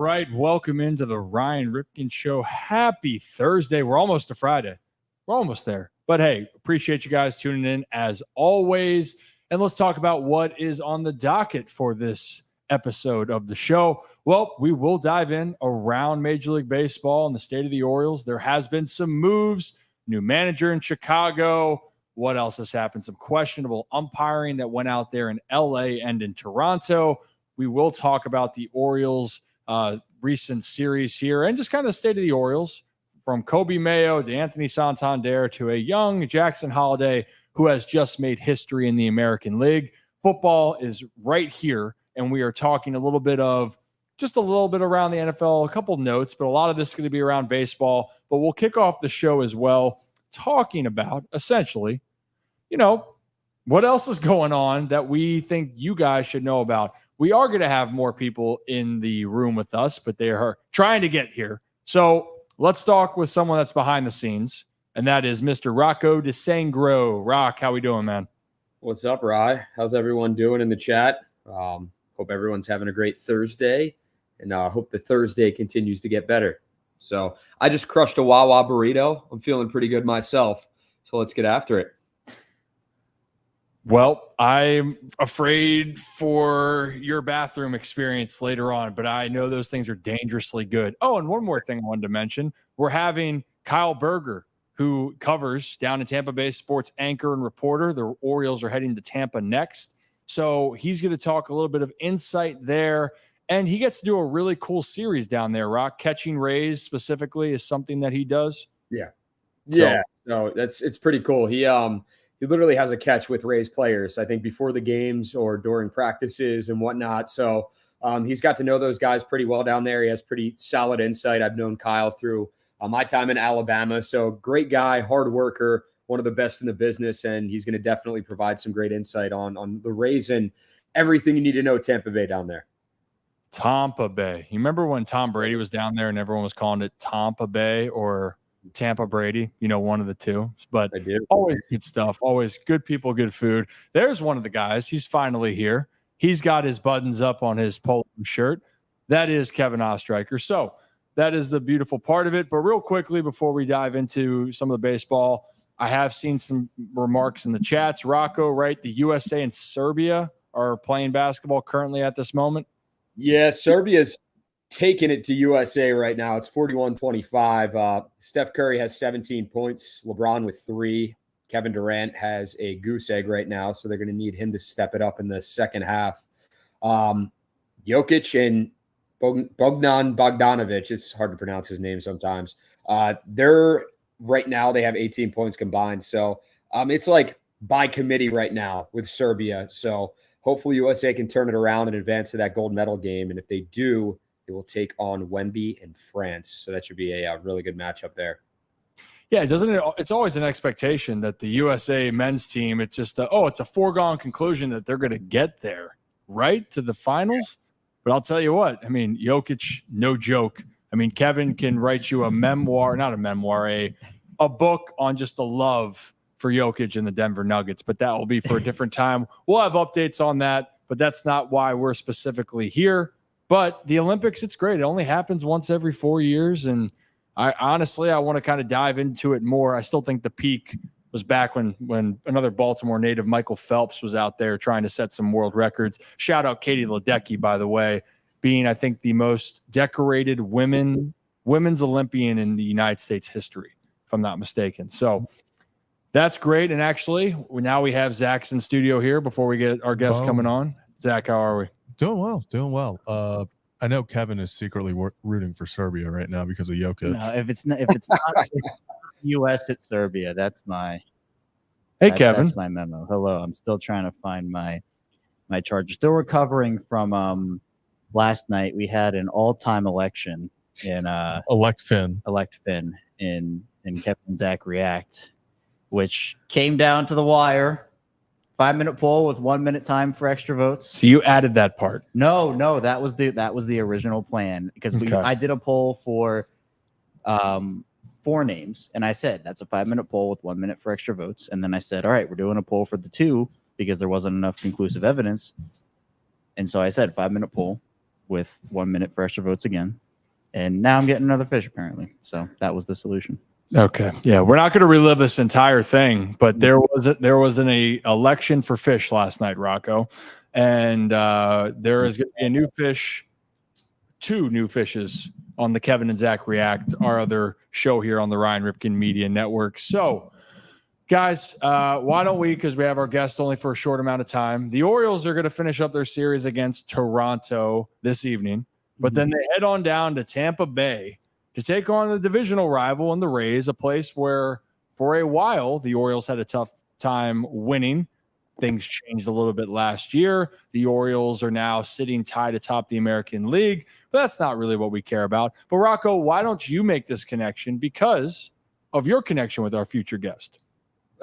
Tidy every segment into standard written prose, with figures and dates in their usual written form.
right. Welcome into the Ryan Ripken Show. Happy Thursday. We're almost to Friday. We're almost there. But hey, appreciate you guys tuning in as always. And let's talk about what is on the docket for this episode of the show. Well, we will dive in around Major League Baseball and the state of the Orioles. There has been some moves, new manager in Chicago. What else has happened? Some questionable umpiring that went out there in LA and in Toronto. We will talk about the Orioles' recent series here and just kind of the state of the Orioles, from Coby Mayo to Anthony Santander to a young Jackson Holliday who has just made history in the American League. Football is right here, and we are talking a little bit around the NFL, a couple notes, but a lot of this is going to be around baseball. But we'll kick off the show as well talking about, essentially, what else is going on that we think you guys should know about. We are going to have more people in the room with us, but they are trying to get here. So let's talk with someone that's behind the scenes, and that is Mr. Rocco DeSangro. Rock, how we doing, man? What's up, Rye? How's everyone doing in the chat? Hope everyone's having a great Thursday, and hope the Thursday continues to get better. So I just crushed a Wawa burrito. I'm feeling pretty good myself, so let's get after it. Well, I'm afraid for your bathroom experience later on, but I know those things are dangerously good. Oh, and one more thing I wanted to mention. We're having Kyle Berger, who covers down in Tampa Bay, sports anchor and reporter. The Orioles are heading to Tampa next. So he's going to talk a little bit of insight there. And he gets to do a really cool series down there, Rock. Catching Rays specifically is something that he does. Yeah. So it's pretty cool. He literally has a catch with Rays players, I think, before the games or during practices and whatnot. So he's got to know those guys pretty well down there. He has pretty solid insight. I've known Kyle through my time in Alabama. So great guy, hard worker, one of the best in the business. And he's going to definitely provide some great insight on the Rays and everything you need to know Tampa Bay down there. Tampa Bay. You remember when Tom Brady was down there and everyone was calling it Tampa Bay or Tampa Brady, one of the two, but always good stuff, always good people, good food. There's one of the guys. He's finally here. He's got his buttons up on his polo shirt. That is Kevin Ostreicher. So that is the beautiful part of it. But real quickly, before we dive into some of the baseball, I have seen some remarks in the chats. Rocco, right? The USA and Serbia are playing basketball currently at this moment. Yeah, Serbia's taking it to USA right now. It's 41-25. Steph Curry has 17 points. LeBron with 3. Kevin Durant has a goose egg right now, so they're going to need him to step it up in the second half. Jokic and Bogdan Bogdanovic, it's hard to pronounce his name sometimes. They're right now, they have 18 points combined. So it's like by committee right now with Serbia. So hopefully USA can turn it around and advance to that gold medal game. And if they do, they will take on Wemby and France. So that should be a really good matchup there. Yeah, doesn't it? It's always an expectation that the USA men's team, it's just it's a foregone conclusion that they're going to get there, right, to the finals. Yeah. But I'll tell you what, I mean, Jokic, no joke. I mean, Kevin can write you a book on just the love for Jokic and the Denver Nuggets, but that will be for a different time. We'll have updates on that, but that's not why we're specifically here. But the Olympics, it's great. It only happens once every 4 years, and I want to kind of dive into it more. I still think the peak was back when another Baltimore native, Michael Phelps, was out there trying to set some world records. Shout out Katie Ledecky, by the way, being, I think, the most decorated women's Olympian in the United States history, if I'm not mistaken. So that's great. And actually, now we have Zach's in studio here before we get our guest coming on. Zach, how are we? Doing well. I know Kevin is secretly rooting for Serbia right now because of Jokic. No, if it's not U.S., it's Serbia. That's my. Kevin. That's my memo. Hello, I'm still trying to find my charger. Still recovering from last night. We had an all-time election in elect Finn in Kevin and Zach React, which came down to the wire. 5-minute poll with 1 minute time for extra votes. So you added that part? No, that was the original plan, because I did a poll for 4 names, and I said that's a 5-minute poll with 1 minute for extra votes, and then I said, all right, we're doing a poll for the 2 because there wasn't enough conclusive evidence, and so I said 5-minute poll, with 1 minute for extra votes again. And now I'm getting another fish, apparently. So that was the solution. Okay. Yeah. We're not going to relive this entire thing, but there was an election for fish last night, Rocco. And there is going to be a new fish, 2 new fishes on the Kevin and Zach React, our other show here on the Ryan Ripken Media Network. So, guys, why don't we, because we have our guest only for a short amount of time, the Orioles are going to finish up their series against Toronto this evening, but then they head on down to Tampa Bay to take on the divisional rival in the Rays, a place where for a while the Orioles had a tough time winning. Things changed a little bit last year. The Orioles are now sitting tied atop the American League, but that's not really what we care about. But Rocco, why don't you make this connection because of your connection with our future guest?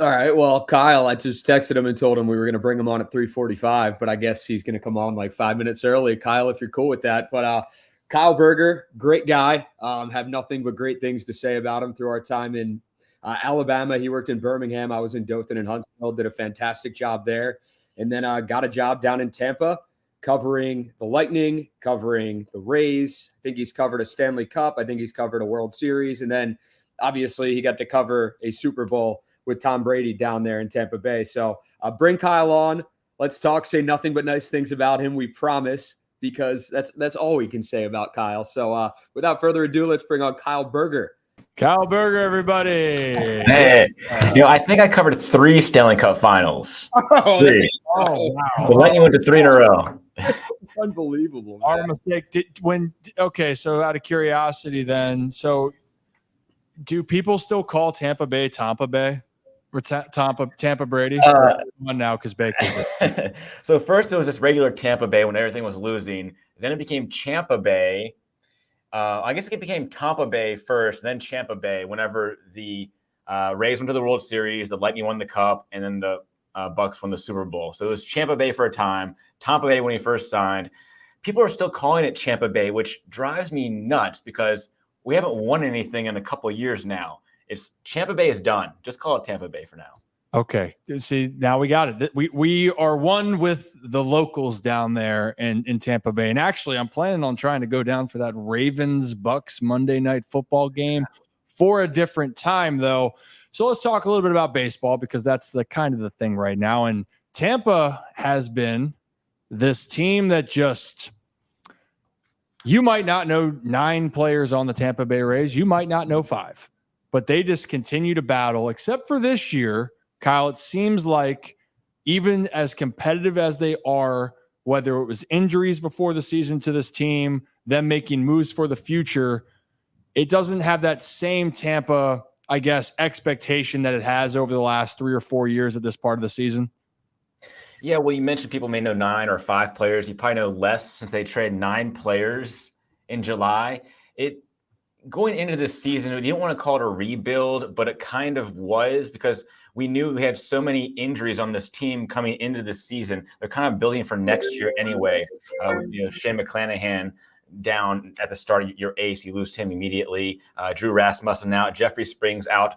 All right. Well, Kyle, I just texted him and told him we were going to bring him on at 3:45, but I guess he's going to come on like 5 minutes early. Kyle, if you're cool with that. But Kyle Berger, great guy. Have nothing but great things to say about him through our time in Alabama. He worked in Birmingham. I was in Dothan and Huntsville, did a fantastic job there. And then got a job down in Tampa covering the Lightning, covering the Rays. I think he's covered a Stanley Cup. I think he's covered a World Series. And then obviously he got to cover a Super Bowl with Tom Brady down there in Tampa Bay. So bring Kyle on. Let's talk, say nothing but nice things about him. We promise, because that's all we can say about Kyle. So without further ado, let's bring on Kyle Berger. Kyle Berger, everybody. Hey, I think I covered 3 Stanley Cup finals. 3. Oh, wow. The Lightning went to 3 in a row. Unbelievable, man. Our mistake. So out of curiosity then, so do people still call Tampa Bay Tampa Bay? Or Tampa Brady? One now because Baker. So first it was just regular Tampa Bay when everything was losing. Then it became Champa Bay. I guess it became Tampa Bay first, then Champa Bay whenever the Rays went to the World Series, the Lightning won the Cup, and then the Bucks won the Super Bowl. So it was Champa Bay for a time, Tampa Bay when he first signed. People are still calling it Champa Bay, which drives me nuts because we haven't won anything in a couple of years now. It's Champa Bay is done. Just call it Tampa Bay for now. Okay. See, now we got it. We are one with the locals down there in Tampa Bay. And actually, I'm planning on trying to go down for that Ravens-Bucks Monday night football game for a different time, though. So let's talk a little bit about baseball because that's the kind of the thing right now. And Tampa has been this team that just – you might not know 9 players on the Tampa Bay Rays. You might not know 5. But they just continue to battle, except for this year. Kyle, it seems like even as competitive as they are, whether it was injuries before the season to this team, them making moves for the future, it doesn't have that same Tampa, I guess, expectation that it has over the last 3 or 4 years at this part of the season. Yeah, well, you mentioned people may know 9 or 5 players. You probably know less since they traded 9 players in July. Going into this season, we didn't want to call it a rebuild, but it kind of was because we knew we had so many injuries on this team coming into the season. They're kind of building for next year anyway. Shane McClanahan down at the start of your ace, you lose him immediately. Drew Rasmussen out, Jeffrey Springs out.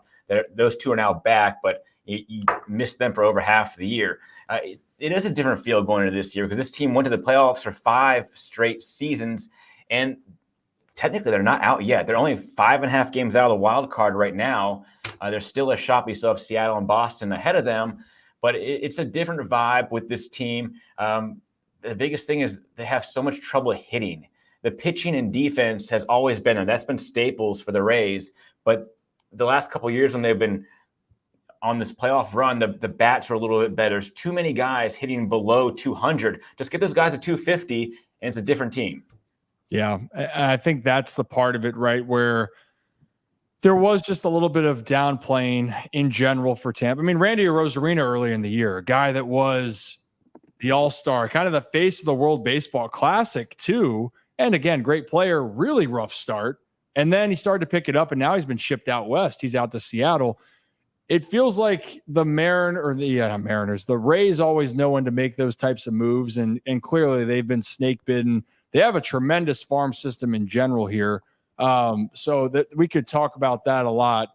Those 2 are now back, but you missed them for over half the year. It is a different feel going into this year because this team went to the playoffs for 5 straight seasons, and technically they're not out yet. They're only 5.5 games out of the wild card right now. There's still a shot. We still have Seattle and Boston ahead of them, but it's a different vibe with this team. The biggest thing is they have so much trouble hitting. The pitching and defense has always been there. That's been staples for the Rays, but the last couple of years when they've been on this playoff run, the bats are a little bit better. There's too many guys hitting below 200. Just get those guys at 250 and it's a different team. Yeah, I think that's the part of it, right, where there was just a little bit of downplaying in general for Tampa. I mean, Randy Arozarena earlier in the year, a guy that was the all-star, kind of the face of the World Baseball Classic too, and again, great player, really rough start. And then he started to pick it up, and now he's been shipped out west. He's out to Seattle. It feels like the Rays always know when to make those types of moves, and clearly they've been snake bitten. They have a tremendous farm system in general here. So that we could talk about that a lot.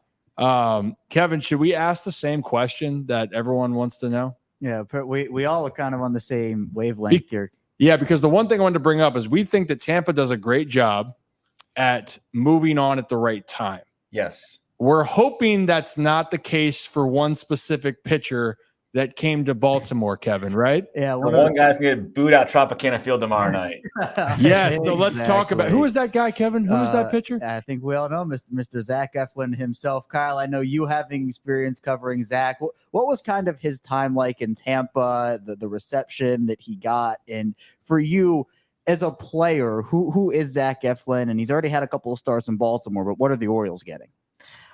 Kevin, should we ask the same question that everyone wants to know? Yeah, we all are kind of on the same wavelength here. Yeah, because the one thing I wanted to bring up is we think that Tampa does a great job at moving on at the right time. Yes. We're hoping that's not the case for one specific pitcher that came to Baltimore, Kevin, right? Yeah, One guy's going to get booed out Tropicana Field tomorrow night. Yes, so let's talk about who is that guy, Kevin? Who is that pitcher? I think we all know Mr. Zach Eflin himself. Kyle, I know you having experience covering Zach. What was kind of his time like in Tampa, the reception that he got? And for you as a player, who is Zach Eflin? And he's already had a couple of starts in Baltimore, but what are the Orioles getting?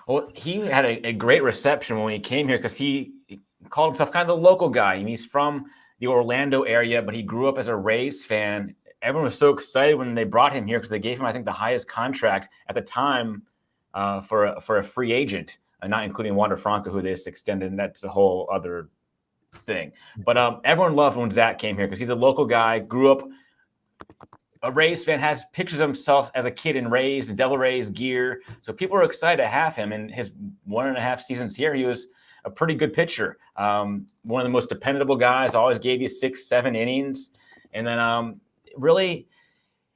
Well, he had a great reception when he came here because he called himself kind of the local guy. I mean, he's from the Orlando area, but he grew up as a Rays fan. Everyone was so excited when they brought him here because they gave him, I think, the highest contract at the time for a free agent, not including Wander Franco, who they just extended, and that's a whole other thing. But everyone loved when Zach came here because he's a local guy, grew up a Rays fan, has pictures of himself as a kid in Rays, Devil Rays gear. So people are excited to have him. In his 1.5 seasons here, he was a pretty good pitcher. One of the most dependable guys, always gave you 6-7 innings. And then really,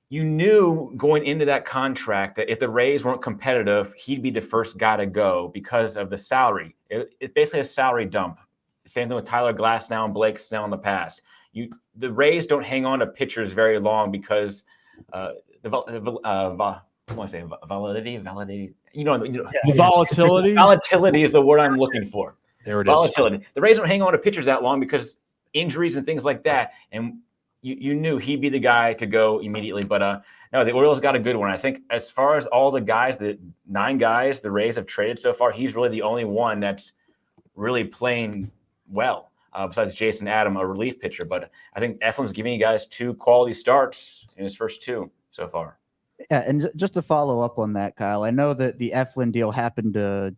you knew going into that contract that if the Rays weren't competitive, he'd be the first guy to go because of the salary. It's basically a salary dump. Same thing with Tyler Glasnow and Blake Snell in the past. The Rays don't hang on to pitchers very long because validity. Volatility. Volatility is the word I'm looking for. There it Volatility. The Rays don't hang on to pitchers that long because injuries and things like that. And you knew he'd be the guy to go immediately. But no, the Orioles got a good one. I think as far as all the guys, the 9 guys the Rays have traded so far, he's really the only one that's really playing well. Besides Jason Adam, a relief pitcher. But I think Eflin's giving you guys 2 quality starts in his first 2 so far. Yeah, and just to follow up on that, Kyle, I know that the Eflin deal happened a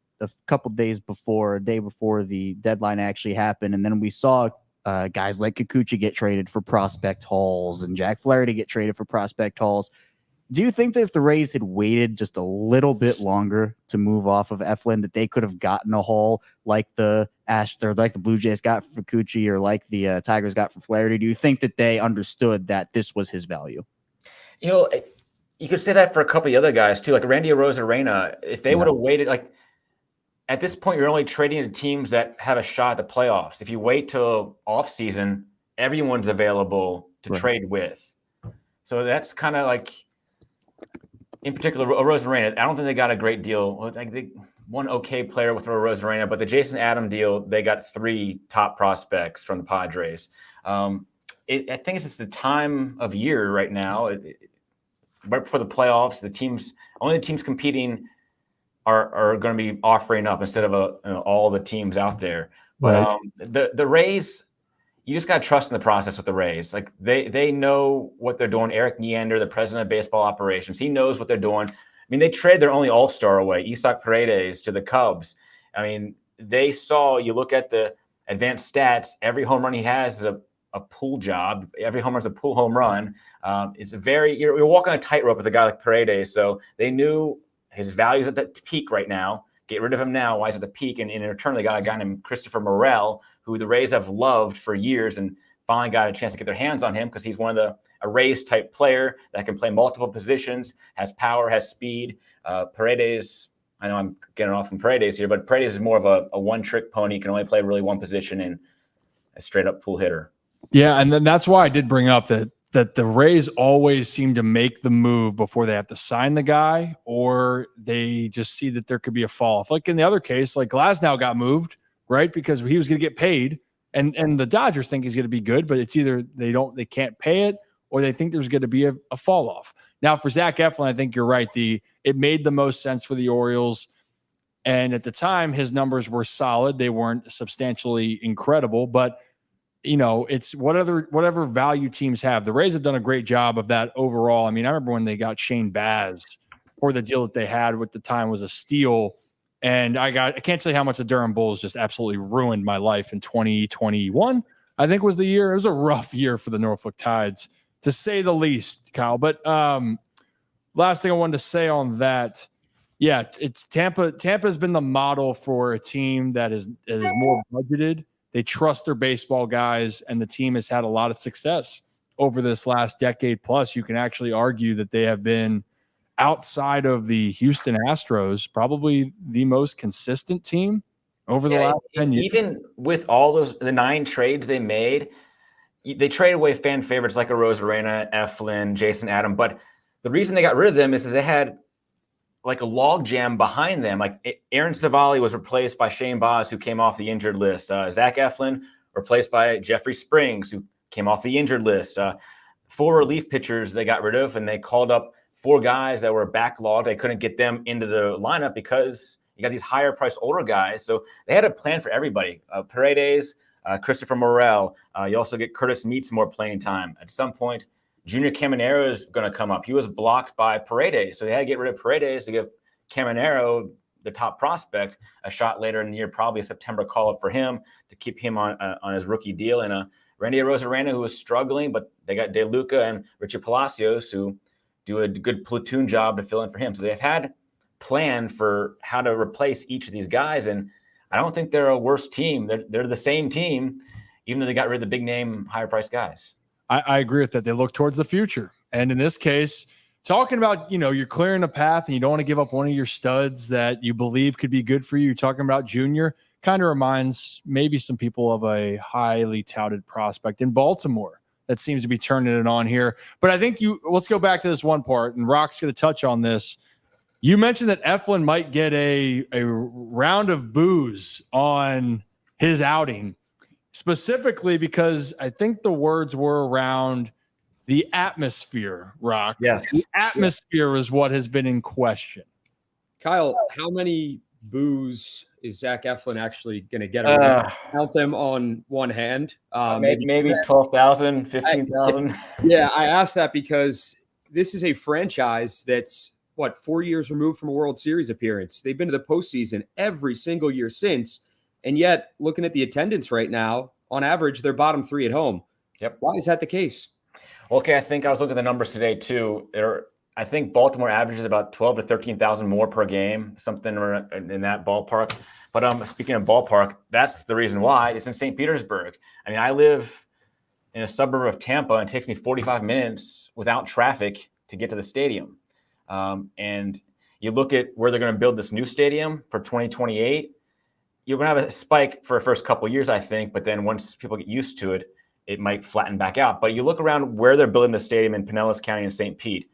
couple days before, a day before the deadline actually happened, and then we saw guys like Kikuchi get traded for prospect hauls and Jack Flaherty get traded for prospect hauls. Do you think that if the Rays had waited just a little bit longer to move off of Eflin, that they could have gotten a haul like the Blue Jays got for Kikuchi or like the Tigers got for Flaherty? Do you think that they understood that this was his value? You know, you could say that for a couple of other guys too, like Randy Arozarena. If they would have waited, like at this point, you're only trading to teams that have a shot at the playoffs. If you wait till off season, everyone's available to trade with. So that's kind of like, in particular, Arozarena. I don't think they got a great deal. Like they one okay player with Arozarena, but the Jason Adam deal, they got 3 top prospects from the Padres. I think it's just the time of year right now. Right before the playoffs, only the teams competing are going to be offering up instead of all the teams out there. But the Rays, you just got to trust in the process with the Rays. Like they know what they're doing. Eric Neander, the president of baseball operations, he knows what they're doing. I mean, they traded their only all-star away, Isaac Paredes, to the Cubs. I mean, they saw, you look at the advanced stats, every home run he has is a pull job. Every home run is a pull home run. It's you're walking a tightrope with a guy like Paredes. So they knew his value's at the peak right now. Get rid of him now. Why is at the peak? And in return, they got a guy named Christopher Morel, who the Rays have loved for years, and finally got a chance to get their hands on him because he's one of a Rays type player that can play multiple positions, has power, has speed. Paredes, I know I'm getting off from Paredes here, but Paredes is more of a one-trick pony, can only play really one position and a straight-up pull hitter. Yeah, and then that's why I did bring up that the Rays always seem to make the move before they have to sign the guy, or they just see that there could be a fall off. Like in the other case, like Glasnow got moved, right? Because he was going to get paid, and the Dodgers think he's going to be good, but it's either they can't pay it, or they think there's going to be a fall off. Now for Zach Eflin, I think you're right. It made the most sense for the Orioles. And at the time, his numbers were solid. They weren't substantially incredible, but it's whatever value teams have. The Rays have done a great job of that overall. I mean, I remember when they got Shane Baz for the deal that they had with the time was a steal. And I can't tell you how much the Durham Bulls just absolutely ruined my life in 2021. I think was the year. It was a rough year for the Norfolk Tides, to say the least, Kyle. But last thing I wanted to say on that, yeah, it's Tampa. Tampa's been the model for a team that is more budgeted. They trust their baseball guys, and the team has had a lot of success over this last decade plus, you can actually argue that they have been, outside of the Houston Astros, probably the most consistent team over the last 10 years. Even with all the 9 trades they made, they traded away fan favorites like a Rosarena, Eflin, Jason Adam. But the reason they got rid of them is that they had like a log jam behind them. Like Aaron Savali was replaced by Shane Baz, who came off the injured list. Zach Eflin replaced by Jeffrey Springs, who came off the injured list. 4 relief pitchers they got rid of, and they called up 4 guys that were backlogged. They couldn't get them into the lineup because you got these higher priced older guys. So they had a plan for everybody. Paredes, Christopher Morel. You also get Curtis Meats more playing time. At some point, Junior Caminero is going to come up. He was blocked by Paredes. So they had to get rid of Paredes to give Caminero, the top prospect, a shot later in the year, probably a September call-up for him to keep him on his rookie deal. And Randy Rosarena, who was struggling, but they got De Luca and Richard Palacios, who do a good platoon job to fill in for him. So they've had plan for how to replace each of these guys. And I don't think they're a worse team. They're the same team, even though they got rid of the big name, higher priced guys. I agree with that. They look towards the future. And in this case, talking about, you're clearing a path and you don't want to give up one of your studs that you believe could be good for you. Talking about Junior kind of reminds maybe some people of a highly touted prospect in Baltimore that seems to be turning it on here. But I think let's go back to this one part, and Rock's going to touch on this. You mentioned that Eflin might get a round of booze on his outing, specifically because I think the words were around the atmosphere, Rock. Yes. The atmosphere is what has been in question. Kyle, how many boos is Zach Eflin actually going to get? Count them on one hand. Maybe 12,000, 15,000. Yeah, I asked that because this is a franchise that's, 4 years removed from a World Series appearance. They've been to the postseason every single year since. And yet, looking at the attendance right now, on average, they're bottom 3 at home. Yep. Why is that the case? Okay, I think I was looking at the numbers today too. I think Baltimore averages about 12 to 13,000 more per game, something in that ballpark. But speaking of ballpark, that's the reason why it's in St. Petersburg. I mean, I live in a suburb of Tampa, and it takes me 45 minutes without traffic to get to the stadium. And you look at where they're going to build this new stadium for 2028. You're going to have a spike for the first couple of years, I think. But then once people get used to it, it might flatten back out. But you look around where they're building the stadium in Pinellas County and St. Pete.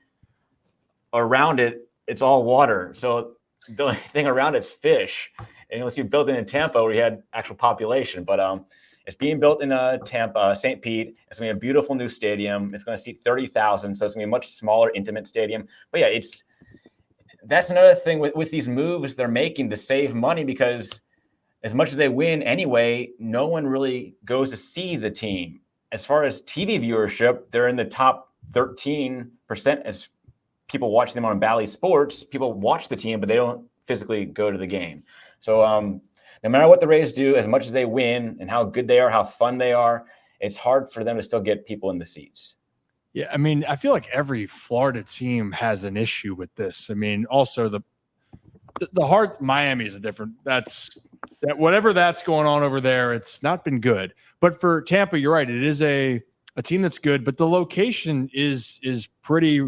Around it, it's all water. So the only thing around it's fish. And unless you build it in Tampa where you had actual population. But it's being built in Tampa, St. Pete. It's going to be a beautiful new stadium. It's going to seat 30,000. So it's going to be a much smaller, intimate stadium. But yeah, that's another thing with these moves they're making to save money, because as much as they win anyway, no one really goes to see the team. As far as TV viewership, they're in the top 13% as people watch them on Bally Sports. People watch the team, but they don't physically go to the game. So no matter what the Rays do, as much as they win and how good they are, how fun they are, it's hard for them to still get people in the seats. Yeah, I mean, I feel like every Florida team has an issue with this. I mean, also the Miami is a different. That whatever that's going on over there, it's not been good. But for Tampa, you're right. It is a team that's good, but the location is pretty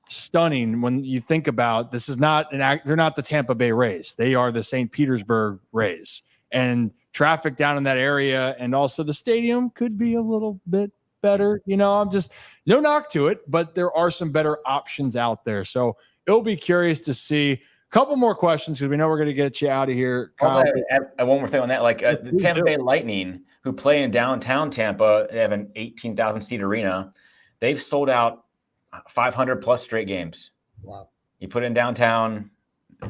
stunning when you think about this. Is not they're not the Tampa Bay Rays. They are the St. Petersburg Rays, and traffic down in that area, and also the stadium could be a little bit better. I'm just no knock to it, but there are some better options out there. So it'll be curious to see. A couple more questions because we know we're going to get you out of here. Also, one more thing on that, like the Tampa Bay Lightning, who play in downtown Tampa, they have an 18,000 seat arena. They've sold out 500 plus straight games. Wow. You put in downtown,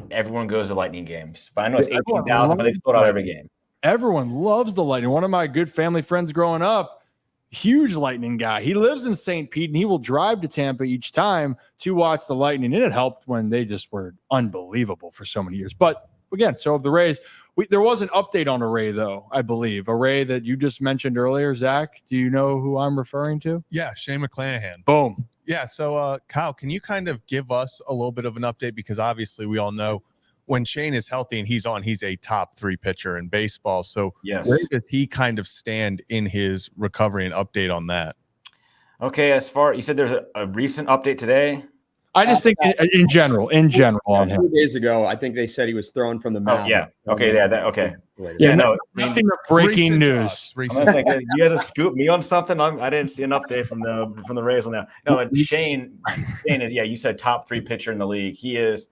everyone goes to Lightning games. But I know it's 18,000, but they've sold out every game. Everyone loves the Lightning. One of my good family friends growing up, huge Lightning guy. He lives in St. Pete, and he will drive to Tampa each time to watch the Lightning. And it helped when they just were unbelievable for so many years. But again, so of the Rays, there was an update on a Ray, though, I believe. A Ray that you just mentioned earlier. Zach, do you know who I'm referring to? Yeah, Shane McClanahan. Boom. Yeah, so Kyle, can you kind of give us a little bit of an update? Because obviously we all know when Shane is healthy and he's on, he's a top 3 pitcher in baseball. So yes. Where does he kind of stand in his recovery, and update on that? Okay, as far you said, there's a recent update today. I just think in general on him. 2 days ago, I think they said he was thrown from the mound. Oh yeah. Okay. Yeah. Okay. Yeah. No. Nothing but breaking news. I'm gonna say, you guys have scooped me on something. I didn't see an update from the Rays on that. No, and Shane is, yeah. You said top 3 pitcher in the league. He is.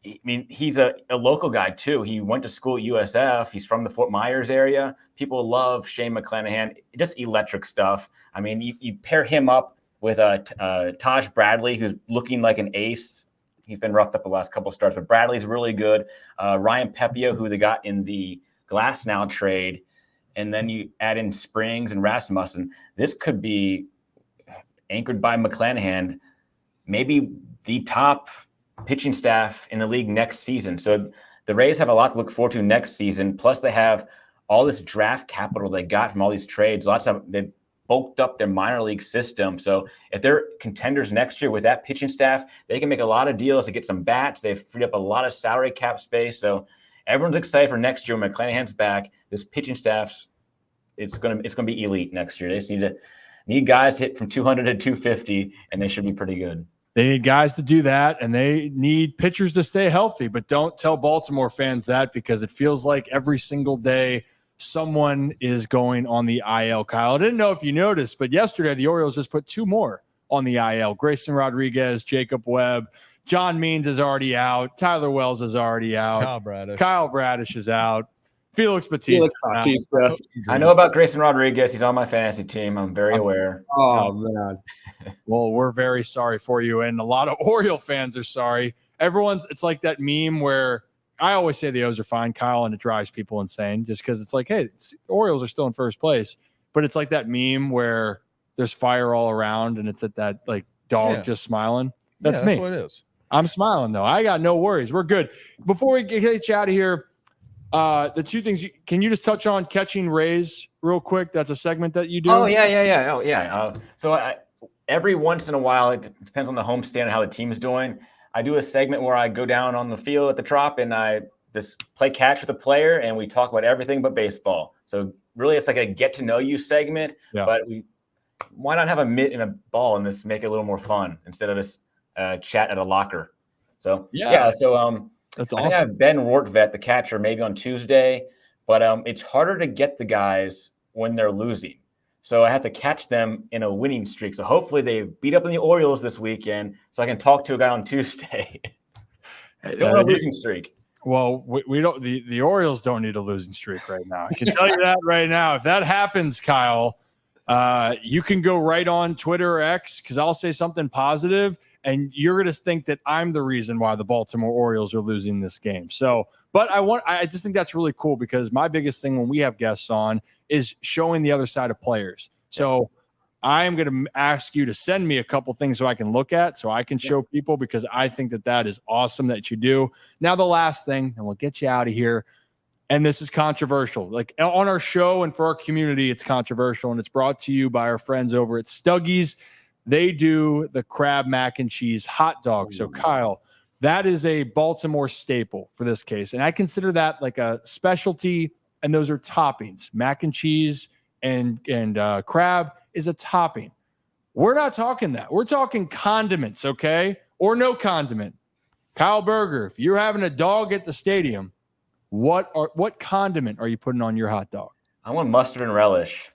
I mean, he's a local guy too. He went to school at USF. He's from the Fort Myers area. People love Shane McClanahan. Just electric stuff. I mean, you pair him up with Taj Bradley, who's looking like an ace. He's been roughed up the last couple of starts, but Bradley's really good. Ryan Pepio, who they got in the Glasnow trade, and then you add in Springs and Rasmussen. This could be anchored by McClanahan, maybe the top pitching staff in the league next season. So the Rays have a lot to look forward to next season. Plus, they have all this draft capital they got from all these trades. Lots of they bulked up their minor league system. So if they're contenders next year with that pitching staff, they can make a lot of deals to get some bats. They've freed up a lot of salary cap space. So everyone's excited for next year when McClanahan's back. This pitching staff's it's gonna be elite next year. They just need guys to hit from 200 to 250, and they should be pretty good. They need guys to do that, and they need pitchers to stay healthy. But don't tell Baltimore fans that, because it feels like every single day someone is going on the IL, Kyle. I didn't know if you noticed, but yesterday the Orioles just put 2 more on the IL. Grayson Rodriguez, Jacob Webb, John Means is already out. Tyler Wells is already out. Kyle Bradish is out. Felix Bautista. I know about Grayson Rodriguez. He's on my fantasy team. I'm very aware. Oh, man. Well, we're very sorry for you, and a lot of Oriole fans are sorry. It's like that meme where I always say the O's are fine, Kyle, and it drives people insane just because it's like, hey, the Orioles are still in first place. But it's like that meme where there's fire all around and it's at that like dog just smiling. That's me. That's what it is. I'm smiling, though. I got no worries. We're good. Before we get you out of here, the 2 things, can you just touch on catching Rays real quick? That's a segment that you do. Oh, yeah. Oh, yeah. So every once in a while, it depends on the homestand and how the team's doing. I do a segment where I go down on the field at the Trop and I just play catch with a player and we talk about everything but baseball. So really it's like a get to know you segment, but why not have a mitt and a ball and this make it a little more fun instead of this chat at a locker. So so that's I awesome. think I have Ben Wortvet, the catcher, maybe on Tuesday, but it's harder to get the guys when they're losing. So I have to catch them in a winning streak. So hopefully they beat up on the Orioles this weekend so I can talk to a guy on Tuesday. Don't want a losing streak. Well, we don't. The Orioles don't need a losing streak right now. I can tell you that right now. If that happens, Kyle, you can go right on Twitter or X, because I'll say something positive, and you're going to think that I'm the reason why the Baltimore Orioles are losing this game. So, but I just think that's really cool, because my biggest thing when we have guests on is showing the other side of players. So I am going to ask you to send me a couple things so I can look at, so I can show people, because I think that is awesome that you do. Now, the last thing, and we'll get you out of here, and this is controversial. Like on our show and for our community, it's controversial, and it's brought to you by our friends over at Stuggies. They do the crab mac and cheese hot dog. So, Kyle, that is a Baltimore staple for this case, and I consider that like a specialty, and those are toppings. Mac and cheese and crab is a topping. We're not talking that. We're talking condiments, okay? Or no condiment. Kyle Berger, if you're having a dog at the stadium, what condiment are you putting on your hot dog? I want mustard and relish.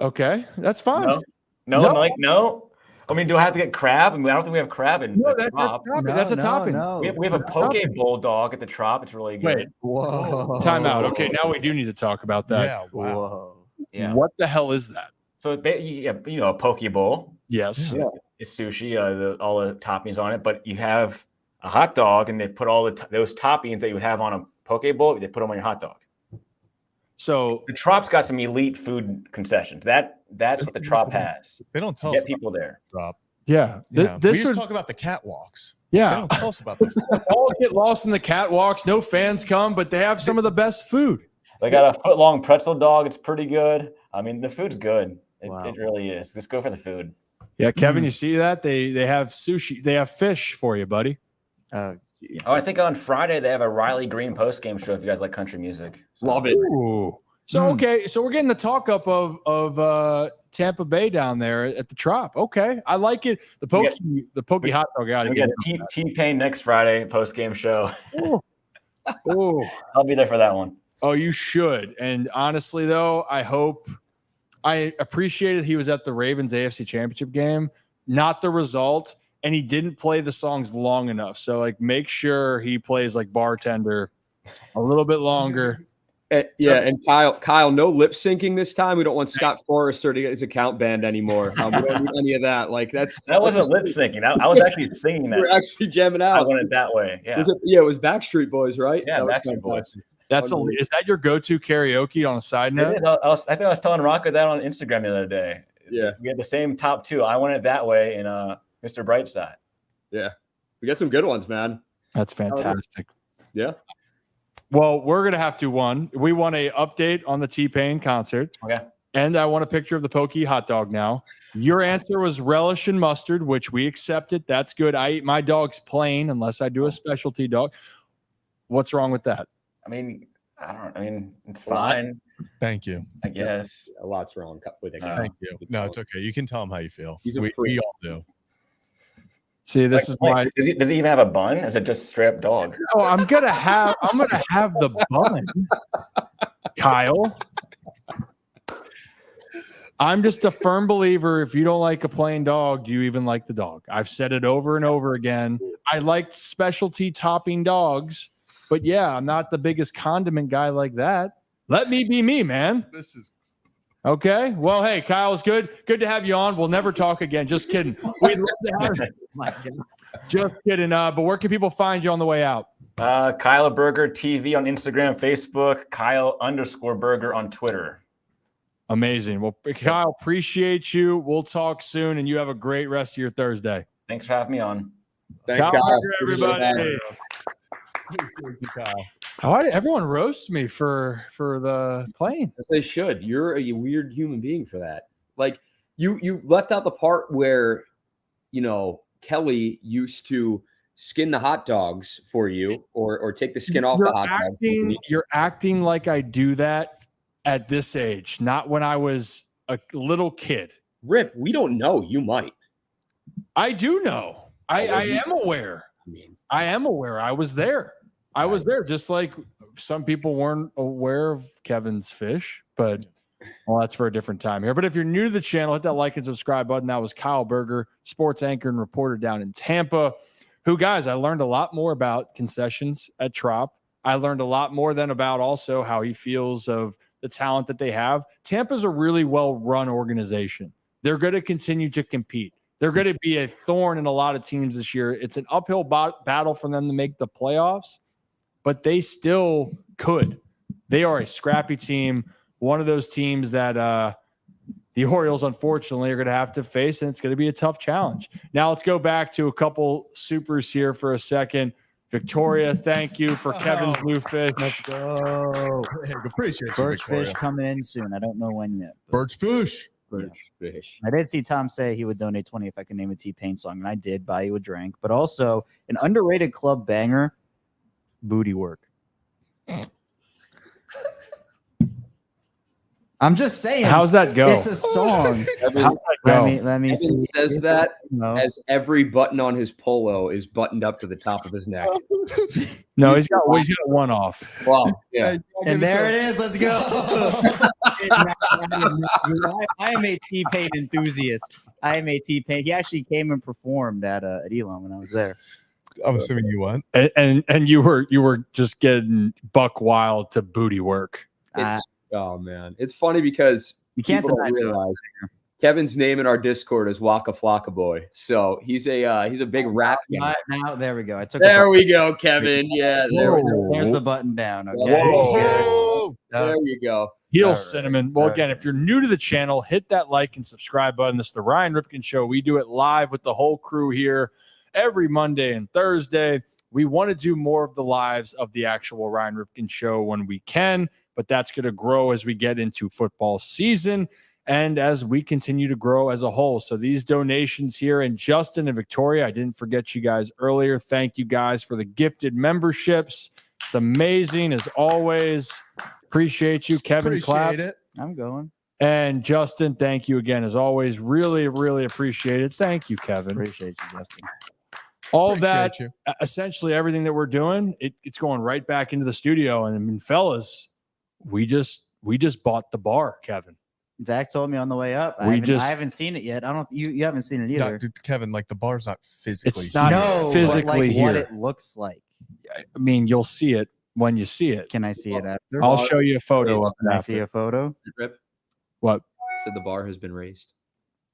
Okay, that's fine. No. I mean, do I have to get crab? I mean, I don't think we have crab in the Trop. That's a topping. No. We have a poke bowl dog at the Trop. It's really good. Wait, Whoa. time out. Okay, now we do need to talk about that. Yeah, wow. Whoa. Yeah. What the hell is that? So, a poke bowl. Yes. Yeah. It's sushi, all the toppings on it, but you have a hot dog, and they put all those toppings that you would have on a poke bowl, they put them on your hot dog. So the Trop's got some elite food concessions. That's what the Trop has. They don't tell Get us people there. Trop. yeah, We this just would talk about the catwalks. yeah. They don't tell us about the Balls get lost in the catwalks. No fans come, but they have some of the best food. They got a foot-long pretzel dog. It's pretty good. I mean, the food's good. It really is. Just go for the food. Yeah, Kevin, you see that? They have sushi. They have fish for you, buddy. Oh, I think on Friday they have a Riley Green post-game show if you guys like country music. Love it. Ooh. So okay, so we're getting the talk up of Tampa Bay down there at the Trop. Okay, I like it. The pokey hot dog got to get T-Pain next Friday post game show. Oh, I'll be there for that one. Oh, you should. And honestly, though, I appreciated he was at the Ravens AFC Championship game, not the result, and he didn't play the songs long enough. So, like, make sure he plays like Bartender a little bit longer. And Kyle, no lip syncing this time. We don't want Scott Forrester to get his account banned anymore. We don't need any of that. Like that wasn't lip syncing. I was actually singing that. We're actually jamming out. I went it that way. Yeah. It was Backstreet Boys, right? Yeah, Backstreet Boys. Is that your go-to karaoke on a side note? I think I was telling Rocco that on Instagram the other day. Yeah. We had the same top two. I went it that way in Mr. Brightside. Yeah. We got some good ones, man. That's fantastic. Yeah. Well, we're going to have to we want a update on the T-Pain concert. Okay. And I want a picture of the pokey hot dog now. Your answer was relish and mustard, which we accepted. That's good. I eat my dogs plain unless I do a specialty dog. What's wrong with that? I mean, it's fine. Thank you. I guess. A lot's wrong with it. Thank you. No, it's okay. You can tell him how you feel. We all do. See, this is why. Does he even have a bun? Or is it just straight up dog? Oh, I'm gonna have the bun, Kyle. I'm just a firm believer. If you don't like a plain dog, do you even like the dog? I've said it over and over again. I like specialty topping dogs, but yeah, I'm not the biggest condiment guy like that. Let me be me, man. This is okay. Well, hey, Kyle's good. Good to have you on. We'll never talk again. Just kidding. We'd love to have you. Just kidding. But where can people find you on the way out? Kyle Burger TV on Instagram, Facebook, Kyle_Burger on Twitter. Amazing. Well, Kyle, appreciate you. We'll talk soon, and you have a great rest of your Thursday. Thanks for having me on. Thanks, Kyle, everybody. Kyle. Why did everyone roast me for the plane? As they should. You're a weird human being for that. Like you left out the part where, Kelly used to skin the hot dogs for you or take the skin off the hot dogs. You're acting like I do that at this age, not when I was a little kid. Rip, we don't know. You might. I do know. I am aware. I am aware. I was there. I was there, just like some people weren't aware of Kevin's fish, but that's for a different time here. But if you're new to the channel, hit that like and subscribe button. That was Kyle Burger, sports anchor and reporter down in Tampa, who, guys, I learned a lot more about concessions at Trop. I learned a lot more than about also how he feels of the talent that they have. Tampa's a really well-run organization. They're going to continue to compete. They're going to be a thorn in a lot of teams this year. It's an uphill battle for them to make the playoffs, but they still could. They are a scrappy team, one of those teams that the Orioles, unfortunately, are going to have to face, and it's going to be a tough challenge. Now let's go back to a couple supers here for a second. Victoria, thank you for Kevin's new fish. Let's go. Hey, appreciate you, Birch Victoria. fish coming in soon. I don't know when yet. Birch fish. Fish. I did see Tom say he would donate 20 if I could name a T-Pain song, and I did buy you a drink. But also an underrated club banger, Booty Work. I'm just saying. How's that go? It's a song. Let me see. Says that as every button on his polo is buttoned up to the top of his neck. No, he's got one off. Wow. Yeah. And there it is. Let's go. I am a T-Pain enthusiast. I am a T-Pain. He actually came and performed at Eloy when I was there. I'm assuming you won. And you were just getting buck wild to Booty Work. Oh man, it's funny because you can't realize Kevin's name in our Discord is Waka Flocka Boy, so he's a big rap. Now there we go. There we go, Kevin. Yeah, there's the button down. Okay. Whoa. There you go. Heel cinnamon. Well, again, if you're new to the channel, hit that like and subscribe button. This is the Ryan Ripken Show. We do it live with the whole crew here every Monday and Thursday. We want to do more of the lives of the actual Ryan Ripken Show when we can, but that's going to grow as we get into football season and as we continue to grow as a whole. So these donations here, and Justin and Victoria, I didn't forget you guys earlier. Thank you guys for the gifted memberships. It's amazing as always. appreciate you. Kevin, Appreciate clap. it. I'm going. And Justin, thank you again as always. Really, really appreciate it. Thank you, Kevin. Appreciate you, Justin. All of that, Appreciate essentially everything that we're doing, it's going right back into the studio. And I mean, fellas, we just bought the bar, Kevin. Zach told me on the way up. I haven't seen it yet. You haven't seen it either. Kevin, like the bar's not physically. It's not physically like here. what it looks like. I mean, you'll see it when you see it. Can I see it after? I'll show you a photo of it. Can I see a photo? Rip What? said the bar has been raised.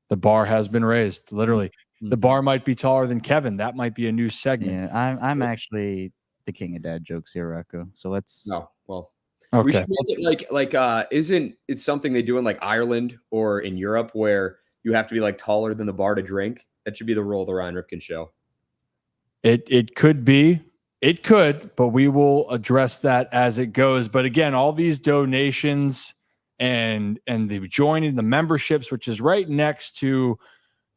The bar has been raised. Literally, the bar might be taller than Kevin. That might be a new segment. Yeah, I'm actually the king of dad jokes here, Rocco. So let's. No, well, Okay. we should make it like isn't it something they do in like Ireland or in Europe where you have to be like taller than the bar to drink? That should be the rule of the Ryan Ripken Show. It could be. It could, but we will address that as it goes. But again, all these donations and the joining the memberships, which is right next to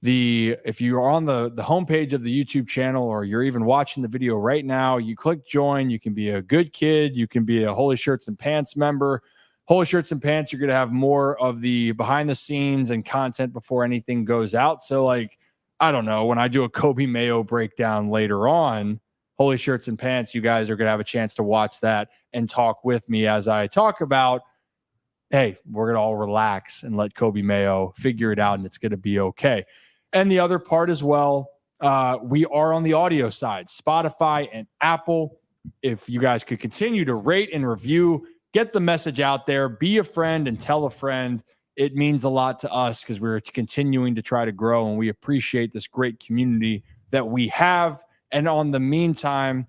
if you're on the homepage of the YouTube channel or you're even watching the video right now, you click join. You can be a good kid. You can be a Holy Shirts and Pants member. Holy Shirts and Pants, you're going to have more of the behind the scenes and content before anything goes out. So like, I don't know, when I do a Coby Mayo breakdown later on, Holy Shirts and Pants, you guys are going to have a chance to watch that and talk with me as I talk about, hey, we're going to all relax and let Coby Mayo figure it out and it's going to be okay. And the other part as well, we are on the audio side, Spotify and Apple. If you guys could continue to rate and review, get the message out there, be a friend and tell a friend. It means a lot to us because we're continuing to try to grow and we appreciate this great community that we have. And on the meantime,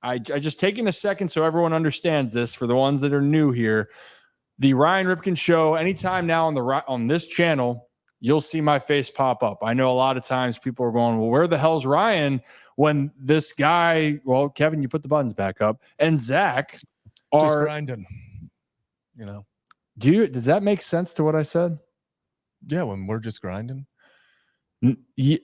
I just taking a second so everyone understands this for the ones that are new here. The Ryan Ripken Show, anytime now on this channel, you'll see my face pop up. I know a lot of times people are going, well, where the hell's Ryan when this guy, well, Kevin, you put the buttons back up, and Zach are just grinding, you know. Does that make sense to what I said? Yeah, when we're just grinding.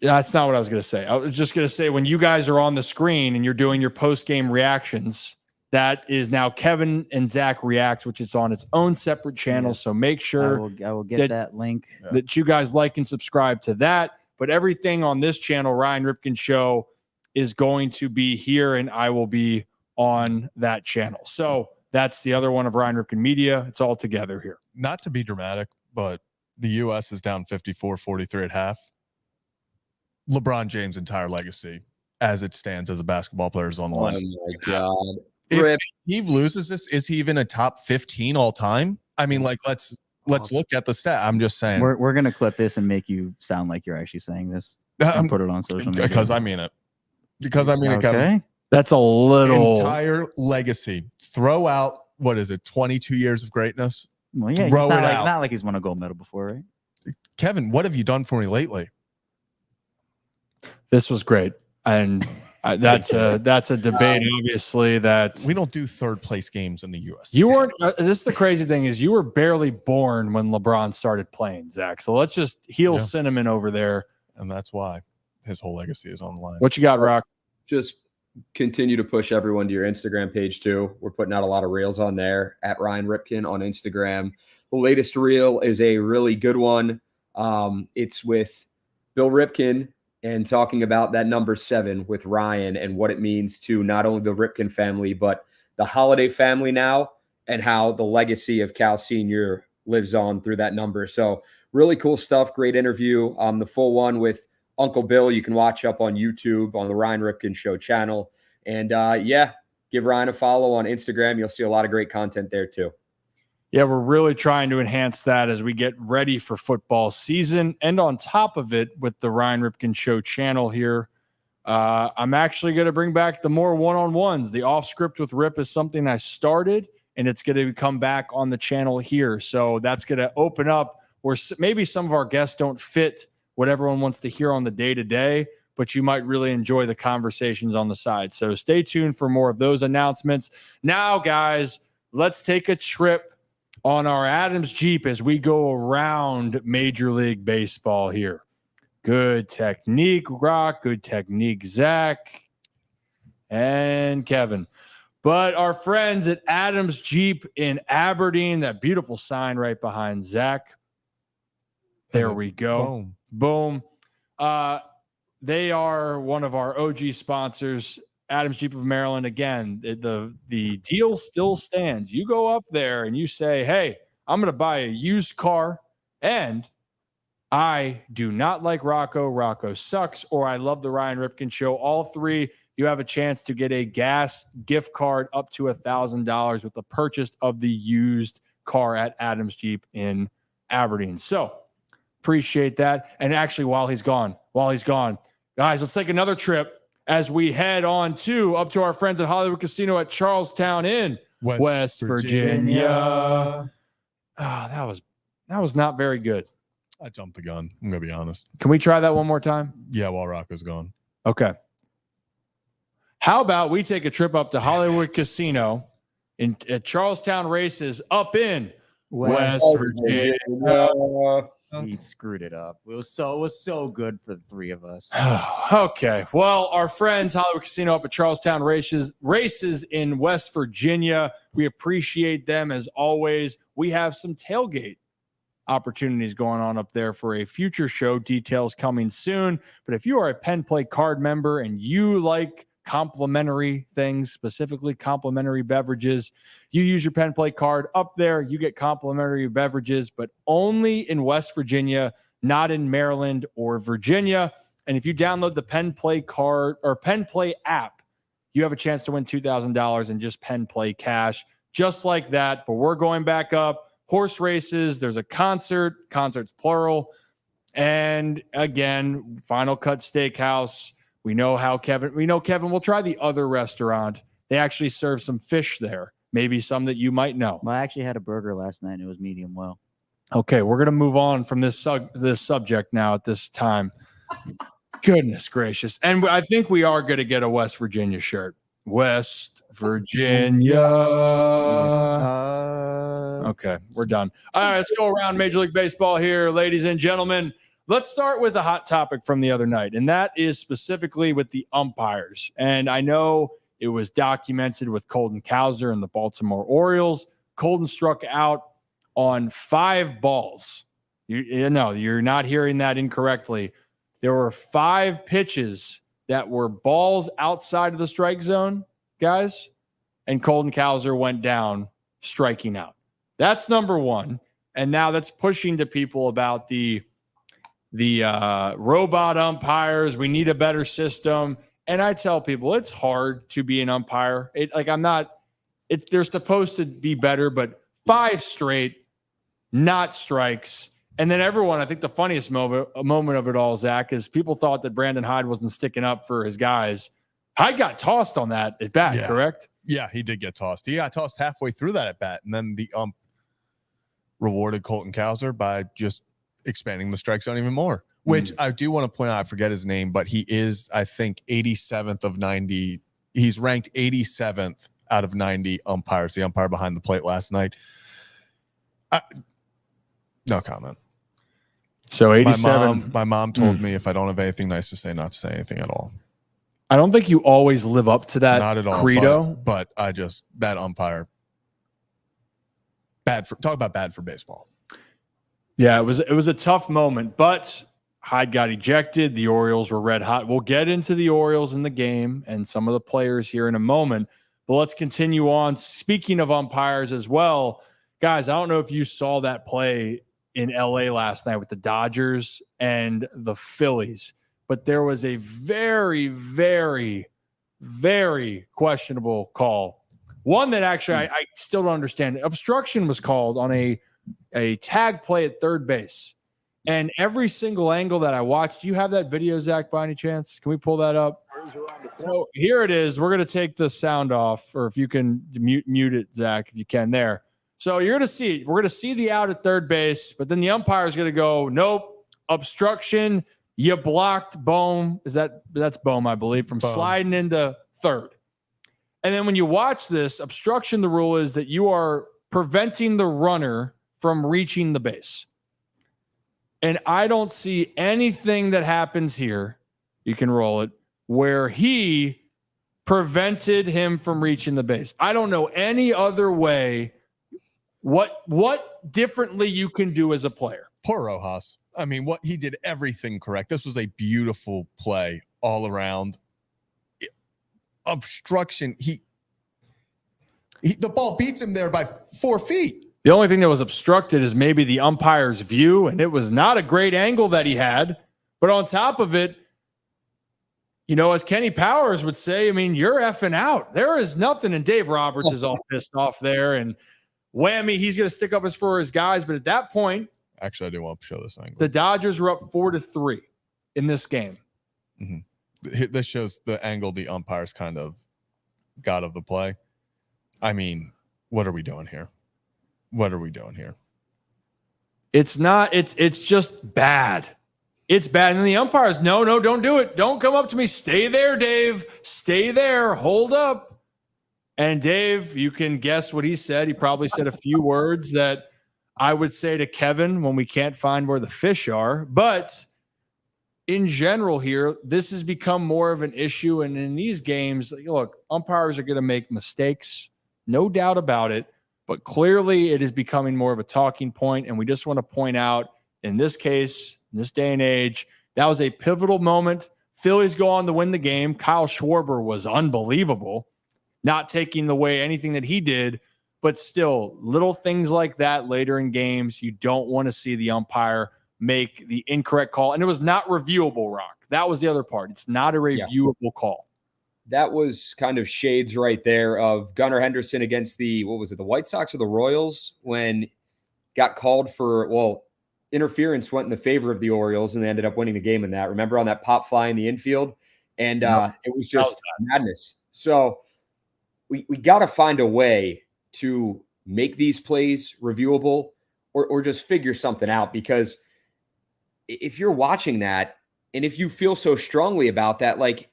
That's not what I was going to say. I was just going to say when you guys are on the screen and you're doing your post-game reactions, that is now Kevin and Zach React, which is on its own separate channel. Yes. So make sure I will get that link. That you guys like and subscribe to that. But everything on this channel, Ryan Ripken Show, is going to be here, and I will be on that channel. So that's the other one of Ryan Ripken Media. It's all together here. Not to be dramatic, but the U.S. is down 54-43 at half. LeBron James' entire legacy, as it stands as a basketball player, is on the line. Oh my God. If he loses this, is he even a top 15 all time? I mean, like, let's look at the stat. I'm just saying. We're gonna clip this and make you sound like you're actually saying this. And put it on social media. Because I mean it. Because I mean it, Kevin. That's a little entire legacy. Throw out, what is it, 22 years of greatness? Well, yeah, Throw it out. Not like he's won a gold medal before, right? Kevin, what have you done for me lately? This was great. And that's a debate, obviously, that we don't do third place games in the U.S. You weren't. This is the crazy thing is you were barely born when LeBron started playing, Zach. So let's just heal Cinnamon over there. And that's why his whole legacy is on the line. What you got, Rock? Just continue to push everyone to your Instagram page too. We're putting out a lot of reels on there at Ryan Ripken on Instagram. The latest reel is a really good one. It's with Bill Ripken and talking about that number 7 with Ryan and what it means to not only the Ripken family, but the Holliday family now and how the legacy of Cal Sr. lives on through that number. So really cool stuff. Great interview. The full one with Uncle Bill, you can watch up on YouTube on the Ryan Ripken Show channel. And give Ryan a follow on Instagram. You'll see a lot of great content there too. Yeah, we're really trying to enhance that as we get ready for football season. And on top of it, with the Ryan Ripken Show channel here, I'm actually going to bring back the more one-on-ones. The off script with Rip is something I started, and it's going to come back on the channel here. So that's going to open up where maybe some of our guests don't fit what everyone wants to hear on the day-to-day, but you might really enjoy the conversations on the side. So stay tuned for more of those announcements. Now, guys, let's take a trip on our Adams Jeep as we go around Major League Baseball here. Good technique, Rock. Good technique, Zach and Kevin. But our friends at Adams Jeep in Aberdeen, that beautiful sign right behind Zach. There we go. Boom. They are one of our OG sponsors, Adams Jeep of Maryland. Again, the deal still stands. You go up there and you say, hey, I'm going to buy a used car, and I do not like Rocco. Rocco sucks. Or I love the Ryan Ripken Show. All three, you have a chance to get a gas gift card up to $1,000 with the purchase of the used car at Adams Jeep in Aberdeen. So appreciate that. And actually, while he's gone, guys, let's take another trip as we head on up to our friends at Hollywood Casino at Charlestown in West Virginia. Oh, that was not very good. I jumped the gun. I'm going to be honest. Can we try that one more time? Yeah, while Rocco's gone. Okay. How about we take a trip up to Hollywood Casino at Charlestown Races up in West Virginia. He screwed it up. It was so good for the three of us. Okay. Well, our friends Hollywood Casino up at Charlestown Races in West Virginia. We appreciate them as always. We have some tailgate opportunities going on up there for a future show. Details coming soon. But if you are a Pen Play card member and you like complimentary things, specifically complimentary beverages, you use your Pen Play card up there, you get complimentary beverages, but only in West Virginia, not in Maryland or Virginia. And if you download the Pen Play card or Pen Play app, you have a chance to win $2,000 in just Pen Play cash, just like that. But we're going back up. Horse races, there's a concerts plural, and again, Final Cut Steakhouse. We know Kevin will try the other restaurant. They actually serve some fish there, maybe some that you might know. Well, I actually had a burger last night and it was medium well. Okay, we're going to move on from this subject now at this time. Goodness gracious. And I think we are going to get a West Virginia shirt. West Virginia. Okay, we're done. All right, let's go around Major League Baseball here, ladies and gentlemen. Let's start with a hot topic from the other night, and that is specifically with the umpires. And I know it was documented with Colton Cowser and the Baltimore Orioles. Colton struck out on 5 balls. You're not hearing that incorrectly. There were 5 pitches that were balls outside of the strike zone, guys, and Colton Cowser went down striking out. That's number one. And now that's pushing to people about the robot umpires. We need a better system. And I tell people it's hard to be an umpire. They're supposed to be better, but 5 straight, not strikes. And then everyone, I think the funniest moment of it all, Zach, is people thought that Brandon Hyde wasn't sticking up for his guys. Hyde got tossed on that at bat, correct? Yeah, he did get tossed. He got tossed halfway through that at bat, and then the ump rewarded Colton Cowser by just expanding the strike zone even more, which I do want to point out. I forget his name, but he is, I think, 87th of 90. He's ranked 87th out of 90 umpires, the umpire behind the plate last night. No comment. So 87. My mom told me if I don't have anything nice to say, not to say anything at all. I don't think you always live up to that not at all, credo. But that umpire, talk about bad for baseball. Yeah, it was a tough moment, but Hyde got ejected. The Orioles were red hot. We'll get into the Orioles in the game and some of the players here in a moment, but let's continue on. Speaking of umpires as well, guys, I don't know if you saw that play in LA last night with the Dodgers and the Phillies, but there was a very, very, very questionable call. One that actually I still don't understand. Obstruction was called on a tag play at third base. And every single angle that I watched, do you have that video, Zach, by any chance? Can we pull that up? So here it is. We're going to take the sound off, or if you can mute it, Zach, if you can there. So you're going to see it. We're going to see the out at third base, but then the umpire is going to go, nope, obstruction. You blocked Bohm. That's Bohm, I believe, from sliding into third. And then when you watch this, obstruction, the rule is that you are preventing the runner from reaching the base. And I don't see anything that happens here. You can roll it where he prevented him from reaching the base. I don't know any other way. What differently you can do as a player. Poor Rojas. I mean, he did everything correct. This was a beautiful play all around. Obstruction. The ball beats him there by 4 feet. The only thing that was obstructed is maybe the umpire's view, and it was not a great angle that he had. But on top of it, as Kenny Powers would say, I mean, you're effing out. There is nothing, and Dave Roberts is all pissed off there, and whammy, he's going to stick up for his guys. But at that point, actually, I do want to show this angle. The Dodgers were up 4-3 in this game. Mm-hmm. This shows the angle the umpires kind of got of the play. I mean, what are we doing here? It's not. It's just bad. It's bad. And the umpires, no, don't do it. Don't come up to me. Stay there, Dave. Stay there. Hold up. And Dave, you can guess what he said. He probably said a few words that I would say to Kevin when we can't find where the fish are. But in general here, this has become more of an issue. And in these games, look, umpires are going to make mistakes. No doubt about it. But clearly it is becoming more of a talking point. And we just want to point out, in this case, in this day and age, that was a pivotal moment. Phillies go on to win the game. Kyle Schwarber was unbelievable, not taking away anything that he did. But still, little things like that later in games, you don't want to see the umpire make the incorrect call. And it was not reviewable, Rock. That was the other part. It's not a reviewable call. That was kind of shades right there of Gunnar Henderson against the White Sox or the Royals, when got called for, interference went in the favor of the Orioles and they ended up winning the game in that. Remember on that pop fly in the infield? And it was just madness. So we got to find a way to make these plays reviewable or just figure something out, because if you're watching that and if you feel so strongly about that, like,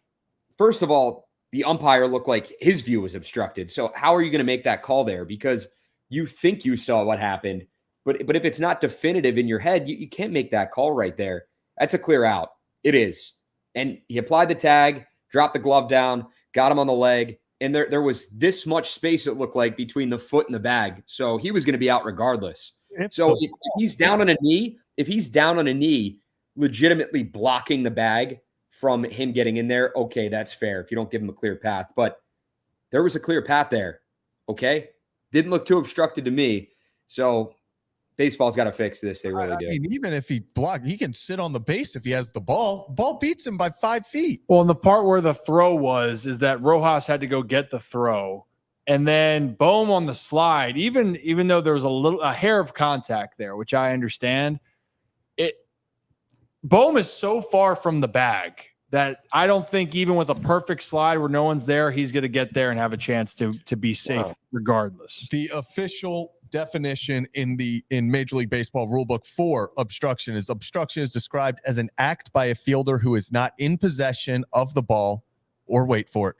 first of all, the umpire looked like his view was obstructed. So how are you going to make that call there? Because you think you saw what happened, but if it's not definitive in your head, you can't make that call right there. That's a clear out. It is. And he applied the tag, dropped the glove down, got him on the leg, and there was this much space, it looked like, between the foot and the bag. So he was going to be out regardless. If he's down on a knee, legitimately blocking the bag from him getting in there, okay, that's fair if you don't give him a clear path. But there was a clear path there, okay? Didn't look too obstructed to me. So baseball's got to fix this. They really do. I mean, even if he blocked, he can sit on the base if he has the ball. Ball beats him by 5 feet. Well, and the part where the throw is that Rojas had to go get the throw. And then Bohm on the slide, even though there was a hair of contact there, which I understand, Bohm is so far from the bag that I don't think even with a perfect slide where no one's there, he's going to get there and have a chance to be safe regardless. The official definition in Major League Baseball rulebook for obstruction is described as an act by a fielder who is not in possession of the ball, or wait for it,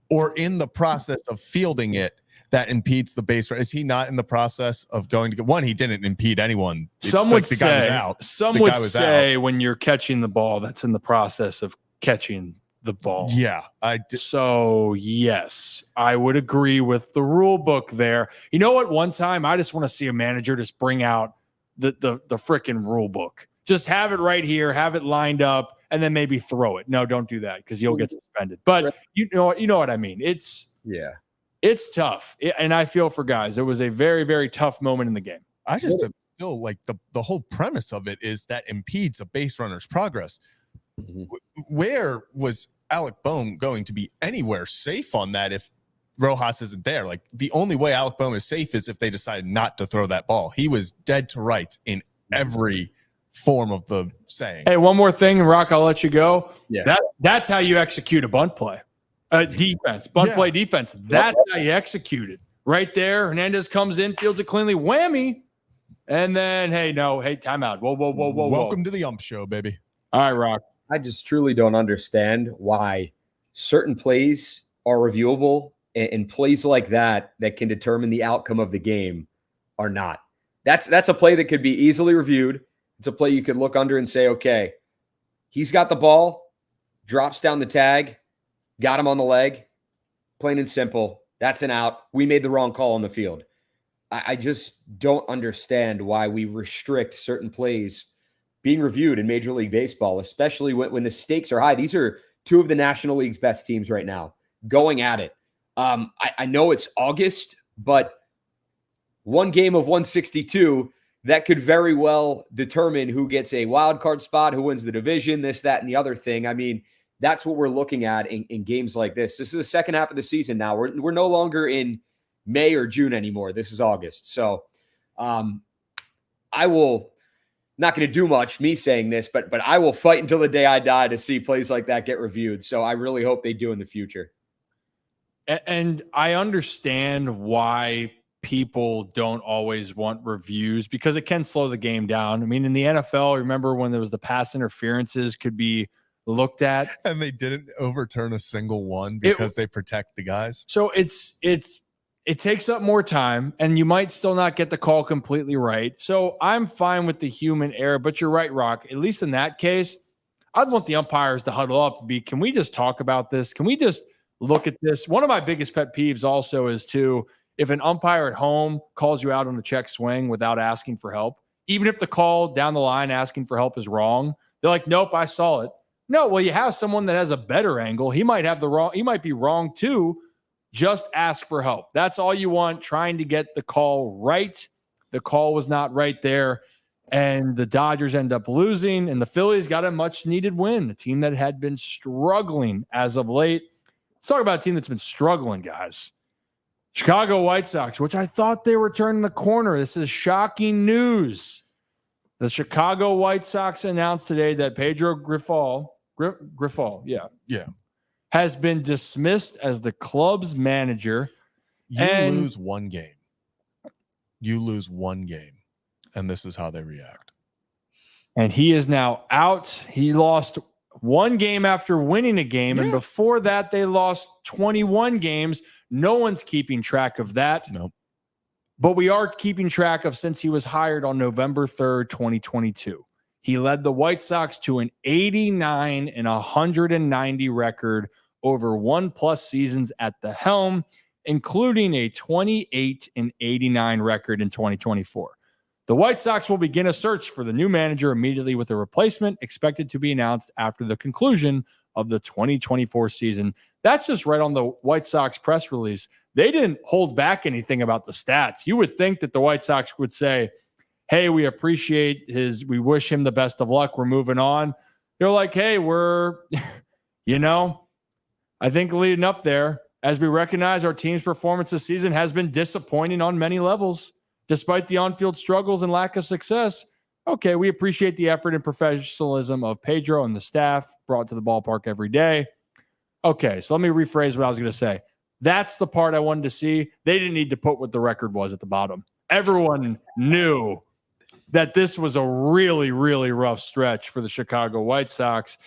or in the process of fielding it that impedes the base runner. Is he not in the process of going to get one? He didn't impede anyone. Some would say when you're catching the ball, that's in the process of catching the ball. Yeah. So yes, I would agree with the rule book there. You know what? One time I just want to see a manager just bring out the freaking rule book. Just have it right here, have it lined up, and then maybe throw it. No, don't do that because you'll get suspended. But you know what I mean? It's tough. And I feel for guys. It was a very, very tough moment in the game. I just still like the whole premise of it is that impedes a base runner's progress. Mm-hmm. Where was Alec Bohm going to be anywhere safe on that if Rojas isn't there? Like, the only way Alec Bohm is safe is if they decide not to throw that ball. He was dead to rights in every form of the saying. Hey, one more thing, Rock, I'll let you go. Yeah. That's how you execute a bunt play. Defense, bunt play defense. That's how you execute it. Right there, Hernandez comes in, fields it cleanly, whammy. And then, hey, timeout. Whoa. Welcome to the ump show, baby. All right, Rock. I just truly don't understand why certain plays are reviewable and plays like that can determine the outcome of the game are not. That's a play that could be easily reviewed. It's a play you could look under and say, okay, he's got the ball, drops down the tag, got him on the leg. plain and simple. That's an out. We made the wrong call on the field. I just don't understand why we restrict certain plays being reviewed in Major League Baseball, especially when the stakes are high. These are two of the National League's best teams right now going at it. I know it's August, but one game of 162, that could very well determine who gets a wild card spot, who wins the division, this, that, and the other thing. I mean, that's what we're looking at in games like this. This is the second half of the season now. We're no longer in May or June anymore. This is August. So I will not going to do much, me saying this, but I will fight until the day I die to see plays like that get reviewed. So I really hope they do in the future. And I understand why people don't always want reviews because it can slow the game down. I mean, in the NFL, remember when there was the pass interferences could be looked at, and they didn't overturn a single one because they protect the guys. So it takes up more time, and you might still not get the call completely right. So I'm fine with the human error, but you're right, Rock. At least in that case, I'd want the umpires to huddle up and can we just talk about this? Can we just look at this? One of my biggest pet peeves also is if an umpire at home calls you out on the check swing without asking for help, even if the call down the line asking for help is wrong, they're like, nope, I saw it. No, well, you have someone that has a better angle. He might be wrong too. Just ask for help. That's all you want, trying to get the call right. The call was not right there. And the Dodgers end up losing, and the Phillies got a much-needed win, a team that had been struggling as of late. Let's talk about a team that's been struggling, guys. Chicago White Sox, which I thought they were turning the corner. This is shocking news. The Chicago White Sox announced today that Pedro Grifol, has been dismissed as the club's manager. You lose one game. And this is how they react. And he is now out. He lost one game after winning a game. And before that, they lost 21 games. No one's keeping track of that. Nope. But we are keeping track of since he was hired on November 3rd, 2022. He led the White Sox to an 89 and 190 record over 1+ seasons at the helm, including a 28 and 89 record in 2024. The White Sox will begin a search for the new manager immediately, with a replacement expected to be announced after the conclusion of the 2024 season. That's just right on the White Sox press release. They didn't hold back anything about the stats. You would think that the White Sox would say, hey, we appreciate we wish him the best of luck, we're moving on. They're like, hey, we're, I think leading up there, as we recognize our team's performance this season has been disappointing on many levels, despite the on-field struggles and lack of success. Okay, we appreciate the effort and professionalism of Pedro and the staff brought to the ballpark every day. Okay, so let me rephrase what I was going to say. That's the part I wanted to see. They didn't need to put what the record was at the bottom. Everyone knew that this was a really, really rough stretch for the Chicago White Sox.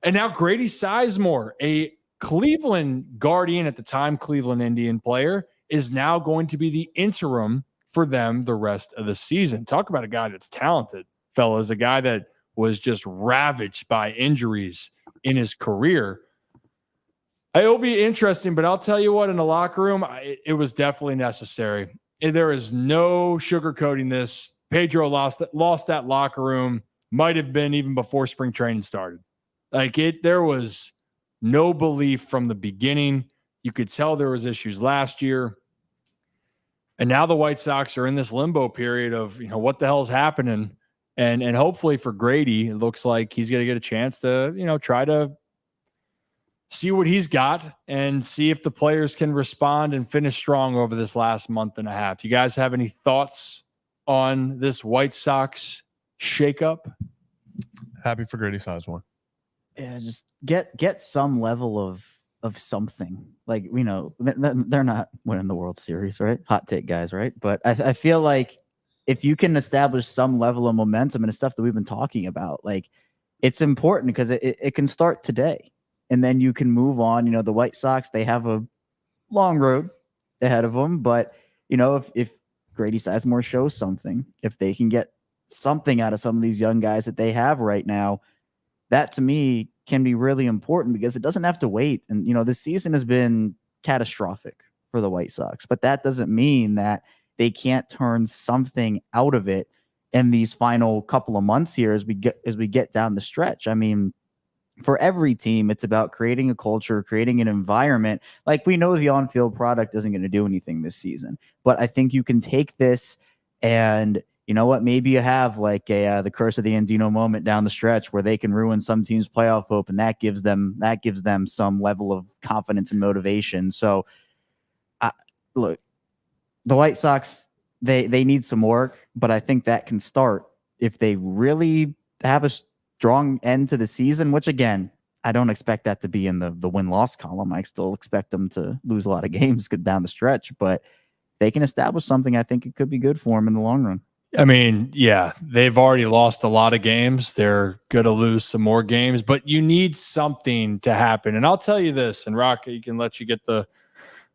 And now Grady Sizemore, a Cleveland Guardian at the time, Cleveland Indian player, is now going to be the interim for them the rest of the season. Talk about a guy that's talented, fellas, a guy that was just ravaged by injuries in his career. It'll be interesting, but I'll tell you what, in the locker room, it was definitely necessary. There is no sugarcoating this. Pedro lost that locker room, might have been even before spring training started. There was no belief from the beginning. You could tell there was issues last year. And now the White Sox are in this limbo period of, what the hell's happening? And hopefully for Grady, it looks like he's going to get a chance to, try to see what he's got and see if the players can respond and finish strong over this last month and a half. You guys have any thoughts on this White Sox shakeup? Happy for Grady Sizemore. Yeah, just get some level of something. Like, they're not winning the World Series, right? Hot take, guys, right? But I feel like if you can establish some level of momentum and the stuff that we've been talking about, it's important because it can start today. And then you can move on. The White Sox, they have a long road ahead of them. But, if Grady Sizemore shows something, if they can get something out of some of these young guys that they have right now, that to me can be really important because it doesn't have to wait. And, this season has been catastrophic for the White Sox, but that doesn't mean that they can't turn something out of it in these final couple of months here as we get down the stretch. I mean, for every team, it's about creating a culture, creating an environment. Like, we know the on-field product isn't going to do anything this season, but I think you can take this and, you know what, maybe you have like the curse of the Andino moment down the stretch where they can ruin some team's playoff hope, and that gives them some level of confidence and motivation. So, look, the White Sox, they need some work, but I think that can start if they really have a strong end to the season, which, again, I don't expect that to be in the win-loss column. I still expect them to lose a lot of games down the stretch, but if they can establish something, I think it could be good for them in the long run. I mean, yeah, they've already lost a lot of games. They're going to lose some more games, but you need something to happen. And I'll tell you this, and Rock, you can let you get the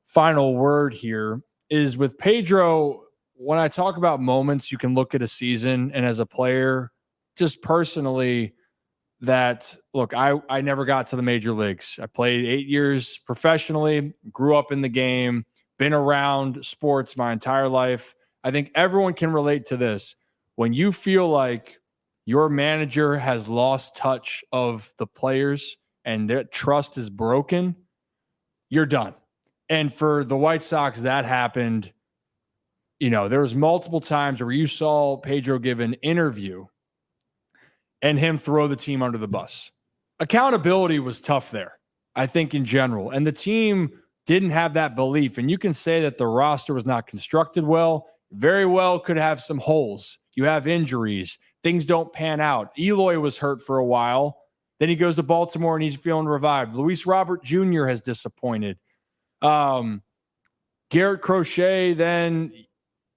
final word here, is with Pedro, when I talk about moments, you can look at a season, and as a player, just personally, that, look, I never got to the major leagues. I played 8 years professionally, grew up in the game, been around sports my entire life. I think everyone can relate to this. When you feel like your manager has lost touch of the players and their trust is broken, you're done. And for the White Sox, that happened. You know, there was multiple times where you saw Pedro give an interview and him throw the team under the bus. Accountability was tough there, I think, in general. And the team didn't have that belief. And you can say that the roster was not constructed well. Very well could have some holes. You have injuries. Things don't pan out. Eloy was hurt for a while. Then he goes to Baltimore and he's feeling revived. Luis Robert Jr. has disappointed. Garrett Crochet, then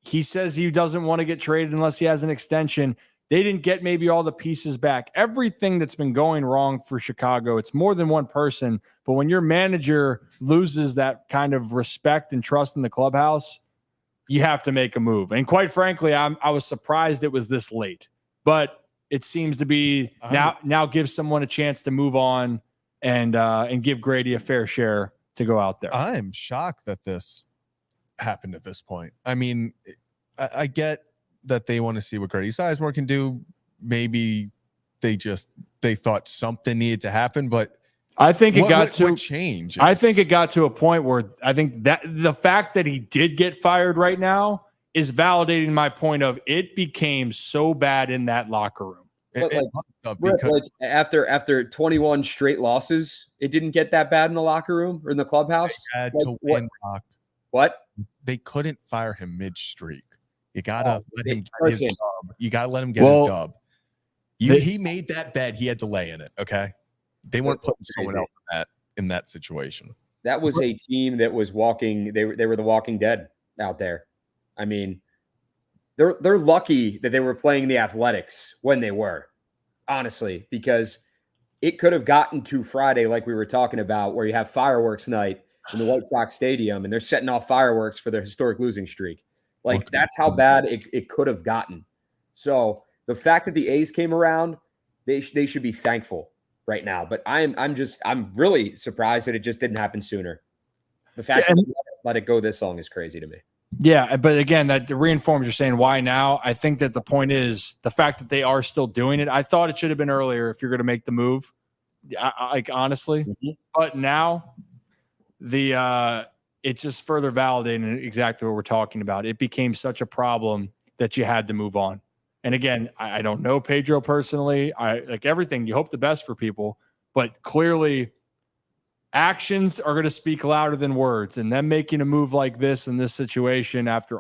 he says he doesn't want to get traded unless he has an extension. They didn't get maybe all the pieces back. Everything that's been going wrong for Chicago, it's more than one person. But when your manager loses that kind of respect and trust in the clubhouse, you have to make a move. And quite frankly, I was surprised it was this late. But it seems to be now gives someone a chance to move on and give Grady a fair share to go out there. I'm shocked that this happened at this point. I mean, I get that they want to see what Grady Sizemore can do. Maybe they thought something needed to happen, but I think it got to change. I think it got to a point where I think that the fact that he did get fired right now is validating my point of it became so bad in that locker room. Like after 21 straight losses, it didn't get that bad in the locker room or in the clubhouse. They had to win. What? They couldn't fire him mid-streak. You gotta let him get his dub. You gotta let him get his dub. He made that bet. He had to lay in it. Okay, they weren't putting someone else in that situation. That was a team that was walking. They were the Walking Dead out there. I mean, they're lucky that they were playing the Athletics when they were, honestly, because it could have gotten to Friday, like we were talking about, where you have fireworks night in the White Sox Stadium, and they're setting off fireworks for their historic losing streak. Like, that's how bad it could have gotten. So the fact that the A's came around, they should be thankful right now. But I'm really surprised that it just didn't happen sooner. The fact that they let it go this long is crazy to me. Yeah, but again, that reinforms you're saying why now. I think that the point is the fact that they are still doing it. I thought it should have been earlier if you're going to make the move. Honestly, but now it's just further validating exactly what we're talking about. It became such a problem that you had to move on. And again, I don't know Pedro personally. I like everything. You hope the best for people, but clearly actions are going to speak louder than words. And them making a move like this in this situation after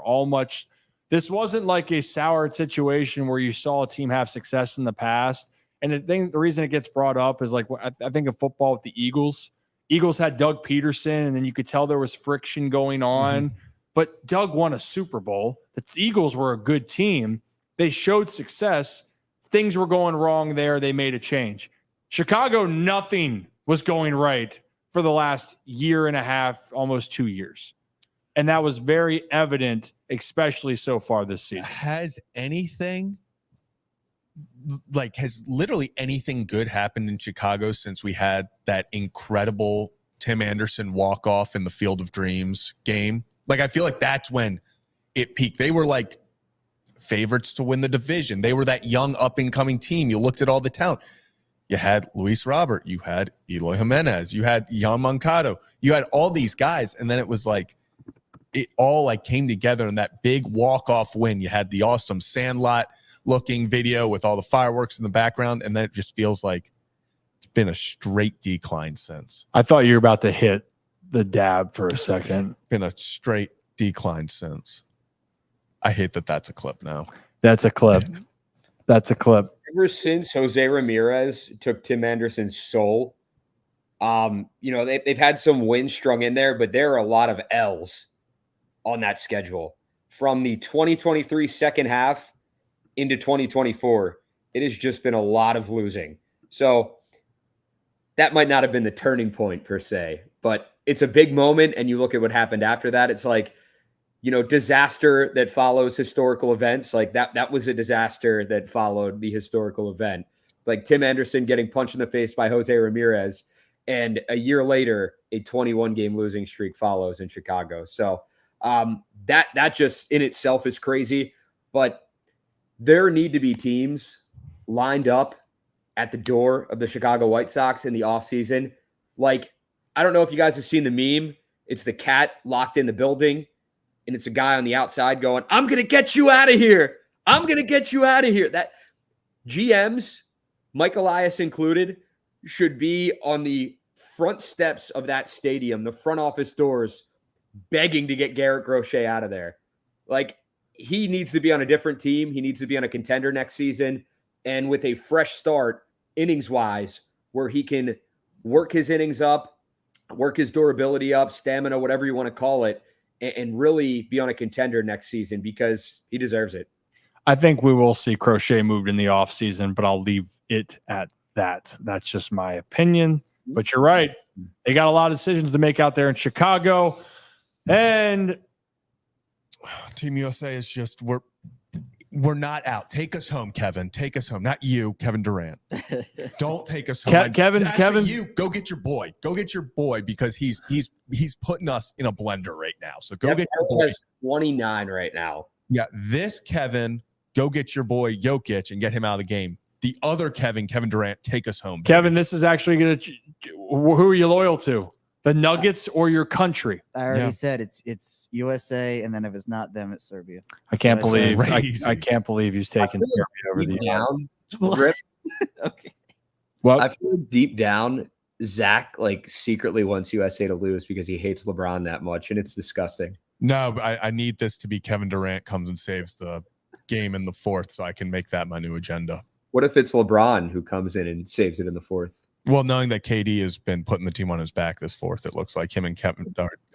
this wasn't like a sour situation where you saw a team have success in the past. And the reason it gets brought up is like, I think of football with the Eagles. Eagles had Doug Peterson, and then you could tell there was friction going on. But Doug won a Super Bowl. The Eagles were a good team. They showed success. Things were going wrong there. They made a change. Chicago, nothing was going right for the last year and a half, almost 2 years. And that was very evident, especially so far this season. Has literally anything good happened in Chicago since we had that incredible Tim Anderson walk-off in the Field of Dreams game. Like, I feel like that's when it peaked. They were like favorites to win the division. They were that young up-and-coming team. You looked at all the talent. You had Luis Robert. You had Eloy Jimenez. You had Machado. You had all these guys, and then it was like it all like came together in that big walk-off win. You had the awesome Sandlot-looking video with all the fireworks in the background, and then it just feels like it's been a straight decline since. I thought you were about to hit the dab for a second. Been a straight decline since. I hate that that's a clip now. That's a clip. That's a clip. Ever since Jose Ramirez took Tim Anderson's soul, they've had some wins strung in there, but there are a lot of L's on that schedule. From the 2023 second half into 2024, it has just been a lot of losing. So that might not have been the turning point per se, but it's a big moment. And you look at what happened after that. It's like, disaster that follows historical events. Like that was a disaster that followed the historical event. Like Tim Anderson getting punched in the face by Jose Ramirez. And a year later, a 21-game losing streak follows in Chicago. So that just in itself is crazy. But there need to be teams lined up at the door of the Chicago White Sox in the offseason. Like, I don't know if you guys have seen the meme. It's the cat locked in the building. And it's a guy on the outside going, I'm going to get you out of here. I'm going to get you out of here. That GMs, Mike Elias included, should be on the front steps of that stadium, the front office doors, begging to get Garrett Crochet out of there. Like, he needs to be on a different team. He needs to be on a contender next season. And with a fresh start, innings-wise, where he can work his innings up, work his durability up, stamina, whatever you want to call it, and really be on a contender next season because he deserves it. I think we will see Crochet moved in the offseason, but I'll leave it at that. That's just my opinion. But you're right. They got a lot of decisions to make out there in Chicago. And Team USA is just we're not out. Take us home, Kevin. Take us home. Not you, Kevin Durant. Don't take us home. Kevin, you go get your boy. Go get your boy because he's putting us in a blender right now. So go get your boy. Has 29 right now. Yeah, this Kevin, go get your boy Jokic and get him out of the game. The other Kevin Durant, take us home. Baby. Kevin, this is actually going to. Who are you loyal to? The Nuggets or your country? I already said it's USA, and then if it's not them, it's Serbia. I can't believe I can't believe he's taking Serbia over the down. Okay. Well, I feel deep down, Zach secretly wants USA to lose because he hates LeBron that much, and it's disgusting. No, I need this to be Kevin Durant comes and saves the game in the fourth, so I can make that my new agenda. What if it's LeBron who comes in and saves it in the fourth? Well, knowing that KD has been putting the team on his back this fourth, it looks like him and Kevin.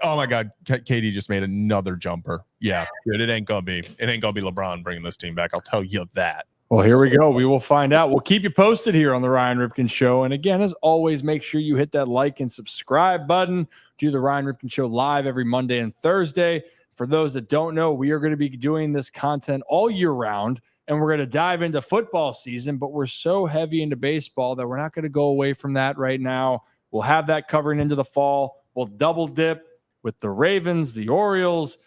Oh my God, KD just made another jumper. Yeah, dude, it ain't gonna be LeBron bringing this team back. I'll tell you that. Well, here we go. We will find out. We'll keep you posted here on the Ryan Ripken Show. And again, as always, make sure you hit that like and subscribe button. Do the Ryan Ripken Show live every Monday and Thursday. For those that don't know, we are going to be doing this content all year round. And we're going to dive into football season, but we're so heavy into baseball that we're not going to go away from that right now. We'll have that covering into the fall. We'll double dip with the Ravens, the Orioles,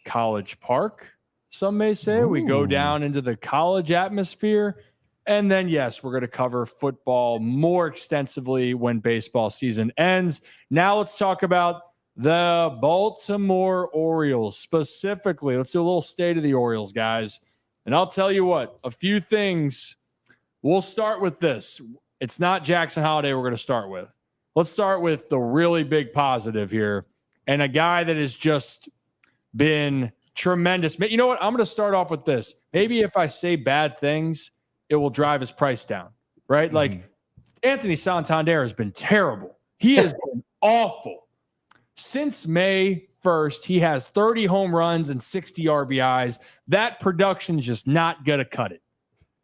College Park, some may say. Ooh. We go down into the college atmosphere. And then, yes, we're going to cover football more extensively when baseball season ends. Now let's talk about the Baltimore Orioles specifically. Let's do a little state of the Orioles, guys. And I'll tell you what, a few things. We'll start with this. It's not Jackson Holliday we're going to start with. Let's start with the really big positive here. And a guy that has just been tremendous. You know what? I'm going to start off with this. Maybe if I say bad things, it will drive his price down, right? Mm-hmm. Like Anthony Santander has been terrible. He has been awful. Since May 1st, he has 30 home runs and 60 RBIs. That production is just not going to cut it.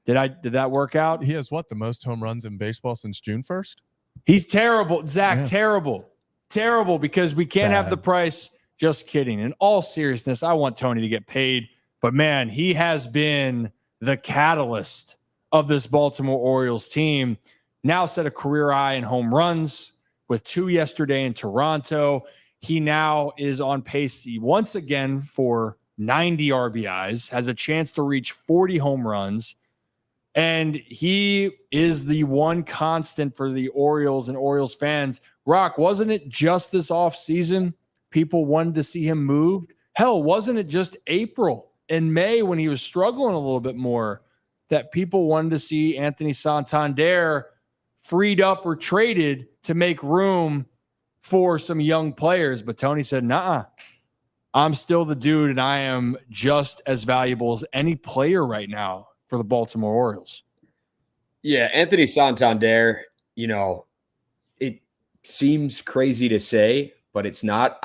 Did that work out? He has the most home runs in baseball since June 1st? He's terrible, Zach. Yeah. Terrible because we can't have the price. Just kidding. In all seriousness, I want Tony to get paid, but man, he has been the catalyst of this Baltimore Orioles team. Now set a career high in home runs. with 2 yesterday in Toronto. He now is on pace once again for 90 RBIs, has a chance to reach 40 home runs. And he is the one constant for the Orioles and Orioles fans. Rock, wasn't it just this offseason people wanted to see him moved? Hell, wasn't it just April and May when he was struggling a little bit more that people wanted to see Anthony Santander freed up or traded to make room for some young players? But Tony said, nah, I'm still the dude, and I am just as valuable as any player right now for the Baltimore Orioles. Yeah, Anthony Santander, it seems crazy to say, but it's not.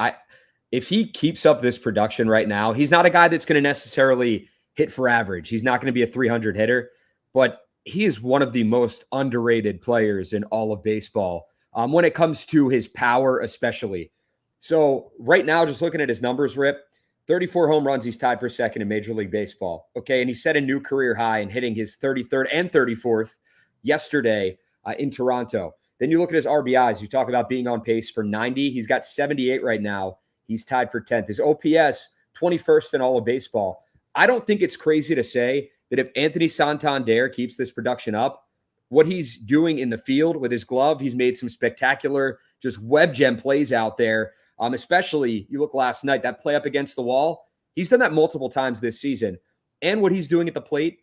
If he keeps up this production right now, he's not a guy that's going to necessarily hit for average. He's not going to be a 300 hitter, but he is one of the most underrated players in all of baseball when it comes to his power, especially. So right now, just looking at his numbers, Rip, 34 home runs, he's tied for second in Major League Baseball. Okay, and he set a new career high in hitting his 33rd and 34th yesterday in Toronto. Then you look at his RBIs. You talk about being on pace for 90. He's got 78 right now. He's tied for 10th. His OPS, 21st in all of baseball. I don't think it's crazy to say that if Anthony Santander keeps this production up, what he's doing in the field with his glove, he's made some spectacular just web gem plays out there. Especially, you look last night, that play up against the wall, he's done that multiple times this season. And what he's doing at the plate,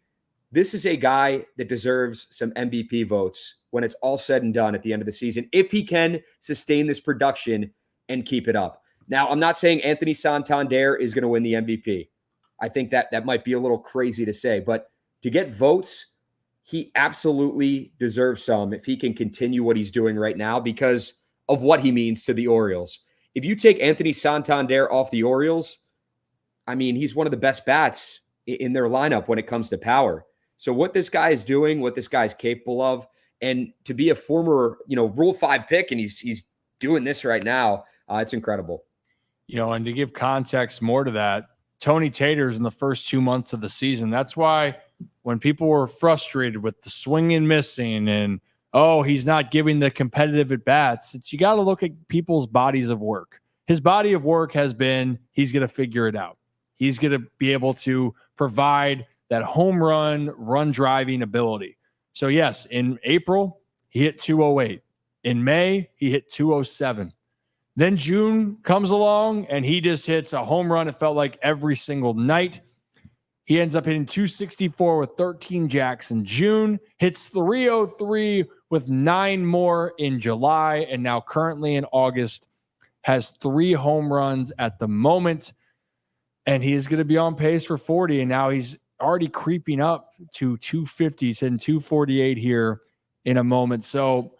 this is a guy that deserves some MVP votes when it's all said and done at the end of the season, if he can sustain this production and keep it up. Now, I'm not saying Anthony Santander is going to win the MVP. I think that might be a little crazy to say, but to get votes, he absolutely deserves some if he can continue what he's doing right now because of what he means to the Orioles. If you take Anthony Santander off the Orioles, I mean, he's one of the best bats in their lineup when it comes to power. So what this guy is doing, what this guy's capable of, and to be a former, Rule 5 pick, and he's doing this right now, it's incredible. And to give context more to that, Tony Tater's in the first 2 months of the season. That's why when people were frustrated with the swing and missing and, he's not giving the competitive at-bats, you got to look at people's bodies of work. His body of work has been, he's going to figure it out. He's going to be able to provide that home run driving ability. So, yes, in April, he hit 208. In May, he hit 207. Then June comes along, and he just hits a home run. It felt like every single night. He ends up hitting 264 with 13 jacks in June, hits 303 with 9 more in July, and now currently in August has 3 home runs at the moment. And he is going to be on pace for 40, and now he's already creeping up to 250. He's hitting 248 here in a moment. So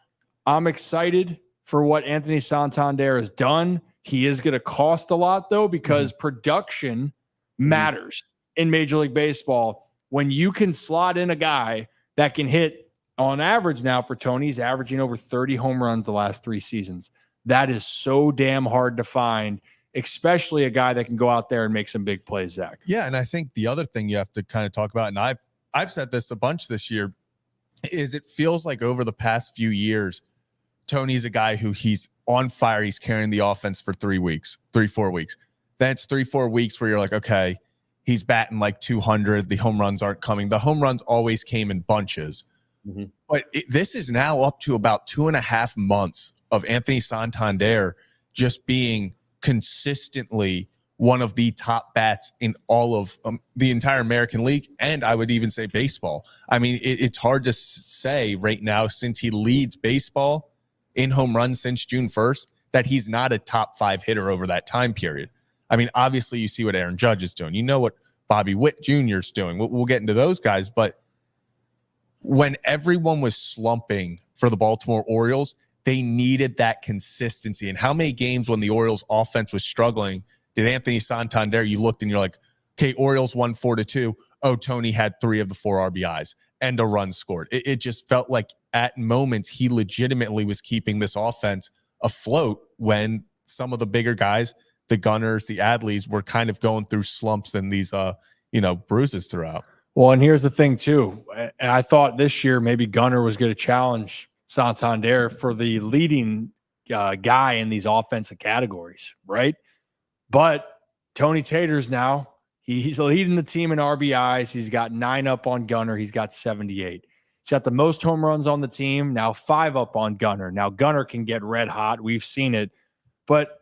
I'm excited for what Anthony Santander has done. He is going to cost a lot, though, because production matters in Major League Baseball. When you can slot in a guy that can hit, on average now for Tony, he's averaging over 30 home runs the last 3 seasons. That is so damn hard to find, especially a guy that can go out there and make some big plays, Zach. Yeah, and I think the other thing you have to kind of talk about, and I've said this a bunch this year, is it feels like over the past few years, Tony's a guy who he's on fire. He's carrying the offense for 3 weeks, 3-4 weeks. Then it's 3-4 weeks where you're like, okay, he's batting like 200. The home runs aren't coming. The home runs always came in bunches. Mm-hmm. But this is now up to about 2.5 months of Anthony Santander just being consistently one of the top bats in all of the entire American League, and I would even say baseball. I mean, it's hard to say right now, since he leads baseball in home runs since June 1st, that he's not a top 5 hitter over that time period. I mean, obviously, you see what Aaron Judge is doing. You know what Bobby Witt Jr. is doing. We'll get into those guys, but when everyone was slumping for the Baltimore Orioles, they needed that consistency. And how many games when the Orioles offense was struggling did Anthony Santander, you looked and you're like, okay, Orioles won 4-2. Oh, Tony had 3 of the 4 RBIs and a run scored. It just felt like at moments he legitimately was keeping this offense afloat when some of the bigger guys, the Gunnars, the Adleys, were kind of going through slumps and these, bruises throughout. Well, and here's the thing, too. And I thought this year maybe Gunnar was going to challenge Santander for the leading guy in these offensive categories, right? But Tony Tater's now, he's leading the team in RBIs. He's got 9 up on Gunnar. He's got 78. He's got the most home runs on the team, now 5 up on Gunnar. Now, Gunnar can get red hot. We've seen it. But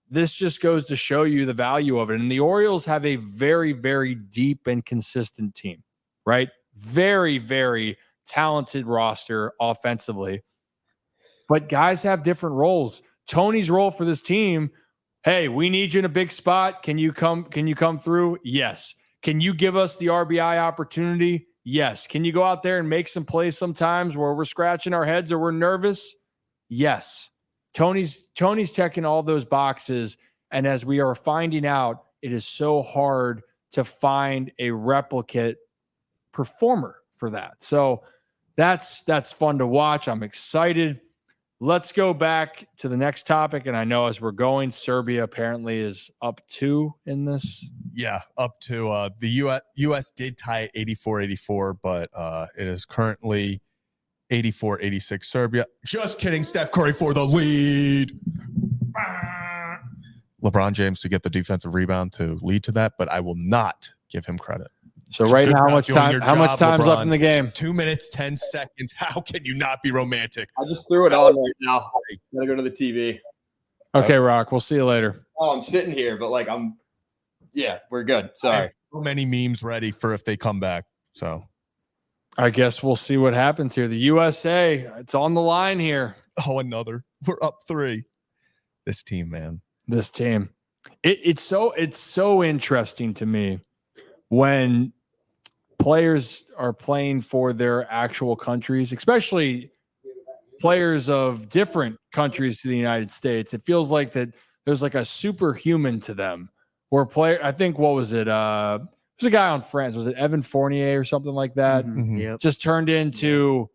this just goes to show you the value of it. And the Orioles have a very, very deep and consistent team, right? Very, very talented roster offensively. But guys have different roles. Tony's role for this team, hey, we need you in a big spot. Can you come through? Yes. Can you give us the RBI opportunity? Yes. Can you go out there and make some plays sometimes where we're scratching our heads or we're nervous? Yes. Tony's checking all those boxes. And as we are finding out, it is so hard to find a replicate performer for that. So that's fun to watch. I'm excited. Let's go back to the next topic. And I know as we're going, Serbia apparently is up 2 in this. Yeah, up to the US did tie at 84-84, but it is currently 84-86 Serbia. Just kidding. Steph Curry for the lead. LeBron James to get the defensive rebound to lead to that, but I will not give him credit. So right now, how much time's LeBron. left in the game? 2 minutes, 10 seconds. How can you not be romantic? I just threw it on right now. Gotta go to the TV. Okay, Rock. We'll see you later. Oh, I'm sitting here, but we're good. Sorry. So many memes ready for if they come back. So I guess we'll see what happens here. The USA, it's on the line here. Oh, another. We're up 3. This team, man. This team. It's so interesting to me when players are playing for their actual countries, especially players of different countries to the United States. It feels like that there's like a superhuman to them. Where I think, what was it? There's a guy on France. Was it Evan Fournier or something like that? Mm-hmm. Yep. Just turned into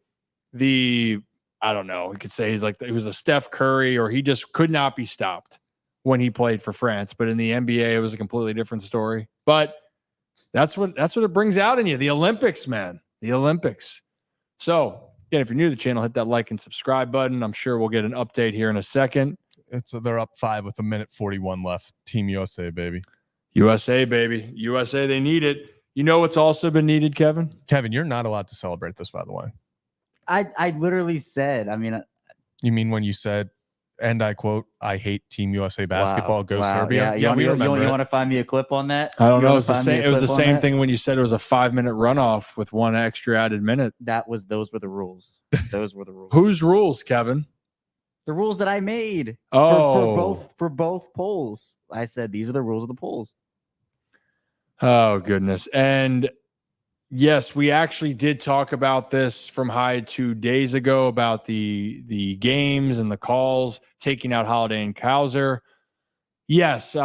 I don't know. You could say he was a Steph Curry, or he just could not be stopped when he played for France. But in the NBA, it was a completely different story. But that's what it brings out in you. The Olympics, man. The Olympics. So again, if you're new to the channel, hit that like and subscribe button. I'm sure we'll get an update here in a second. They're up 5 with 1:41 left. Team USA, baby. USA, baby. USA, they need it. You know what's also been needed, Kevin? Kevin, you're not allowed to celebrate this, by the way. I literally said, You mean when you said, and I quote, I hate Team USA basketball, go Serbia? Yeah, we remember. You want to find me a clip on that? I don't know. It was the same thing when you said it was a 5-minute runoff with 1 extra added minute. Those were the rules. Those were the rules. Whose rules, Kevin? The rules that I made for both polls. I said these are the rules of the polls. Oh, goodness. And yes, we actually did talk about this from Hyde 2 days ago about the games and the calls, taking out Holliday and Cowser. Yes,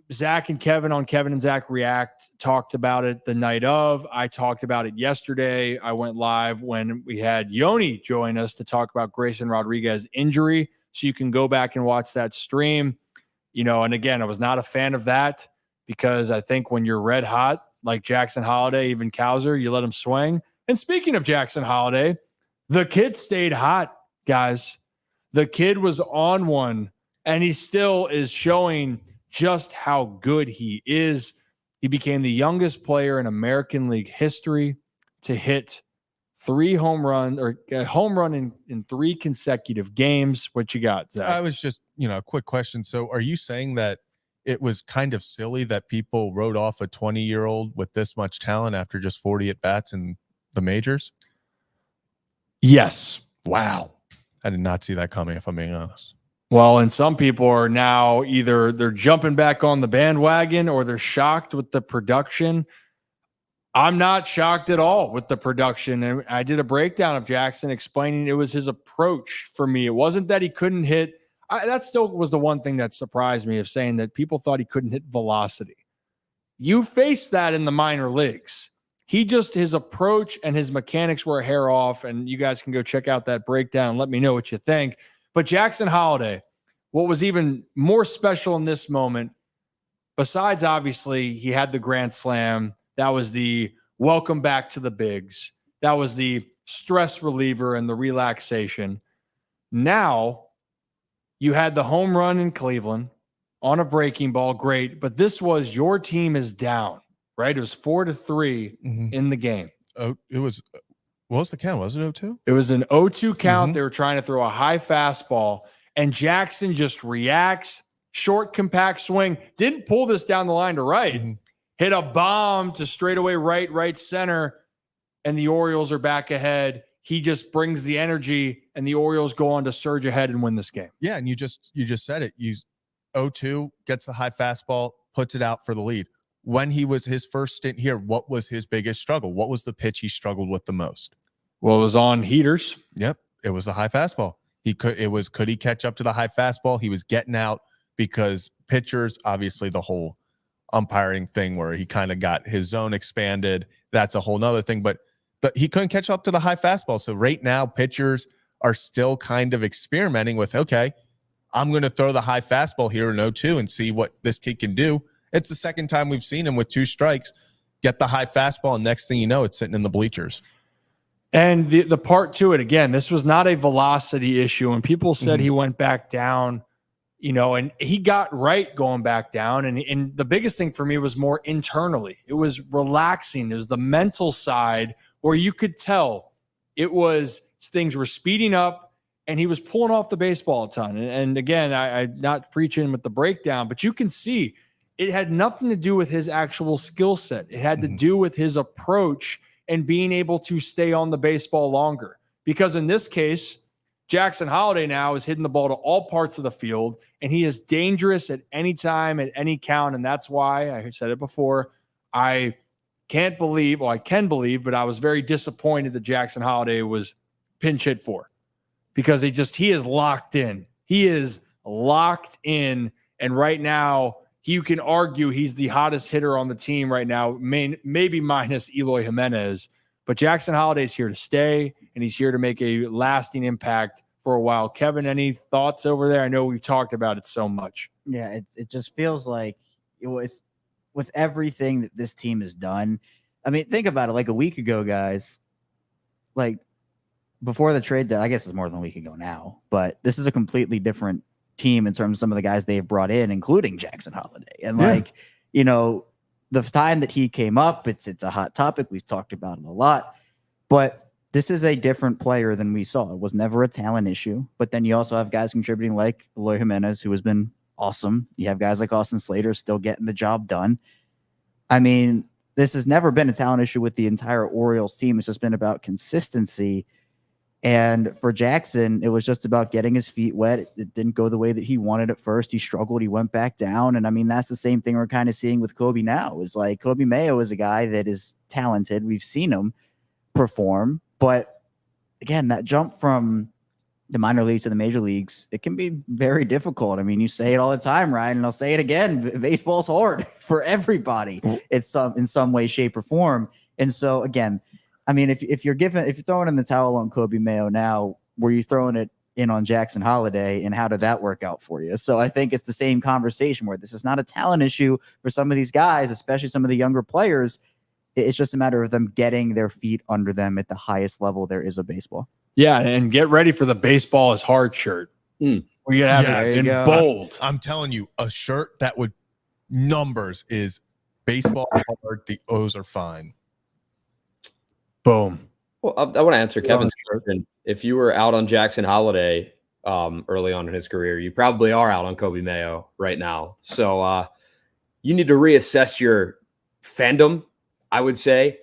Zach and Kevin on Kevin and Zach React talked about it the night of. I talked about it yesterday. I went live when we had Yoni join us to talk about Grayson Rodriguez's injury. So you can go back and watch that stream. And again, I was not a fan of that because I think when you're red hot, like Jackson Holliday, even Cowser, you let him swing. And speaking of Jackson Holliday, the kid stayed hot, guys. The kid was on one, and he still is showing just how good he is. He became the youngest player in American League history to hit 3 home runs or a home run in 3 consecutive games. What you got, Zach? I was just, a quick question. So are you saying that it was kind of silly that people wrote off a 20-year-old with this much talent after just 40 at-bats in the majors? Yes. Wow. I did not see that coming, if I'm being honest. Well, and some people are now either they're jumping back on the bandwagon or they're shocked with the production. I'm not shocked at all with the production. And I did a breakdown of Jackson explaining it was his approach for me. It wasn't that he couldn't hit. That still was the one thing that surprised me, of saying that people thought he couldn't hit velocity. You faced that in the minor leagues. His approach and his mechanics were a hair off, and you guys can go check out that breakdown and let me know what you think. But Jackson Holliday, what was even more special in this moment, besides obviously he had the grand slam, that was the welcome back to the bigs. That was the stress reliever and the relaxation. Now, You had the home run in Cleveland on a breaking ball. Great. But this was your team is down, right? It was 4-3 in the game. Oh, it was, what was the count? Was it 0-2? It was an 0-2 count. They were trying to throw a high fastball, and Jackson just reacts, short, compact swing, didn't pull this down the line to right, hit a bomb to straightaway right center, and the Orioles are back ahead. He just brings the energy, and the Orioles go on to surge ahead and win this game. Yeah, and you just said it. 0-2, gets the high fastball, puts it out for the lead. When he was his first stint here, what was his biggest struggle? What was the pitch he struggled with the most? Well, it was on heaters. Yep, it was the high fastball. Could he catch up to the high fastball? He was getting out because pitchers, obviously the whole umpiring thing where he kind of got his zone expanded. That's a whole nother thing, but he couldn't catch up to the high fastball. So right now, pitchers are still kind of experimenting with, okay, I'm going to throw the high fastball here in 0-2 and see what this kid can do. It's the second time we've seen him with 2 strikes, get the high fastball, and next thing you know, it's sitting in the bleachers. And the part to it, again, this was not a velocity issue. And people said he went back down, and he got right going back down. And the biggest thing for me was more internally. It was relaxing. It was the mental side where you could tell it was things were speeding up and he was pulling off the baseball a ton. And again, I'm not preaching with the breakdown, but you can see it had nothing to do with his actual skill set. It had to do with his approach and being able to stay on the baseball longer. Because in this case, Jackson Holliday now is hitting the ball to all parts of the field, and he is dangerous at any time, at any count. And that's why, I said it before, I can believe, but I was very disappointed that Jackson Holliday was pinch hit for, because he is locked in. He is locked in. And right now, you can argue he's the hottest hitter on the team right now, maybe minus Eloy Jimenez. But Jackson Holliday's here to stay, and he's here to make a lasting impact for a while. Kevin, any thoughts over there? I know we've talked about it so much. Yeah, it just feels like with everything that this team has done. I mean, think about it. Like a week ago, guys, like before the trade, I guess it's more than a week ago now, but this is a completely different team in terms of some of the guys they've brought in, including Jackson Holliday. And the time that he came up, it's a hot topic. We've talked about it a lot, but this is a different player than we saw. It was never a talent issue, but then you also have guys contributing like Eloy Jimenez, who has been awesome. You have guys like Austin Slater still getting the job done. I mean, this has never been a talent issue with the entire Orioles team. It's just been about consistency. And for Jackson, it was just about getting his feet wet. It didn't go the way that he wanted at first. He struggled. He went back down. And I mean, that's the same thing we're kind of seeing with Coby now. Is like Coby Mayo is a guy that is talented. We've seen him perform. But again, that jump from the minor leagues to the major leagues, it can be very difficult. I mean, you say it all the time, Ryan, and I'll say it again. Baseball's hard for everybody. It's in some way, shape, or form. And so again, I mean, if you're throwing in the towel on Coby Mayo now, were you throwing it in on Jackson Holliday, and how did that work out for you? So I think it's the same conversation where this is not a talent issue for some of these guys, especially some of the younger players. It's just a matter of them getting their feet under them at the highest level there is of baseball. Yeah, and get ready for the baseball is hard shirt. We're going to have it in bold. I'm telling you, a shirt that would numbers is baseball hard, the O's are fine. Boom. Well, I want to answer Kevin's question. If you were out on Jackson Holliday early on in his career, you probably are out on Coby Mayo right now. So you need to reassess your fandom, I would say,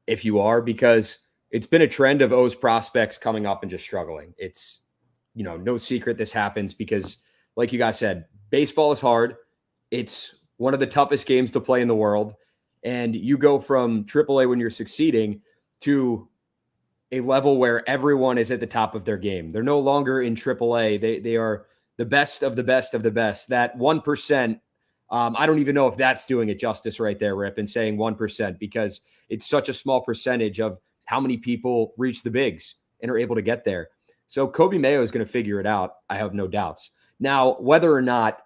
if you are, because it's been a trend of O's prospects coming up and just struggling. It's, no secret this happens because, like you guys said, baseball is hard. It's one of the toughest games to play in the world. And you go from AAA when you're succeeding to a level where everyone is at the top of their game. They're no longer in AAA. They are the best of the best of the best. That 1%, I don't even know if that's doing it justice right there, Rip, and saying 1%, because it's such a small percentage of how many people reach the bigs and are able to get there. So Coby Mayo is going to figure it out. I have no doubts. Now, whether or not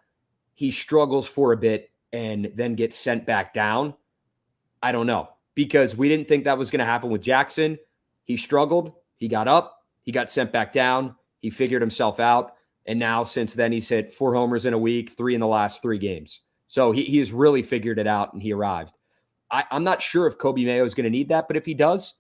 he struggles for a bit and then gets sent back down, I don't know, because we didn't think that was going to happen with Jackson. He struggled. He got up. He got sent back down. He figured himself out. And now since then, he's hit 4 homers in a week, 3 in the last 3 games. So he's really figured it out, and he arrived. I'm not sure if Coby Mayo is going to need that, but if he does,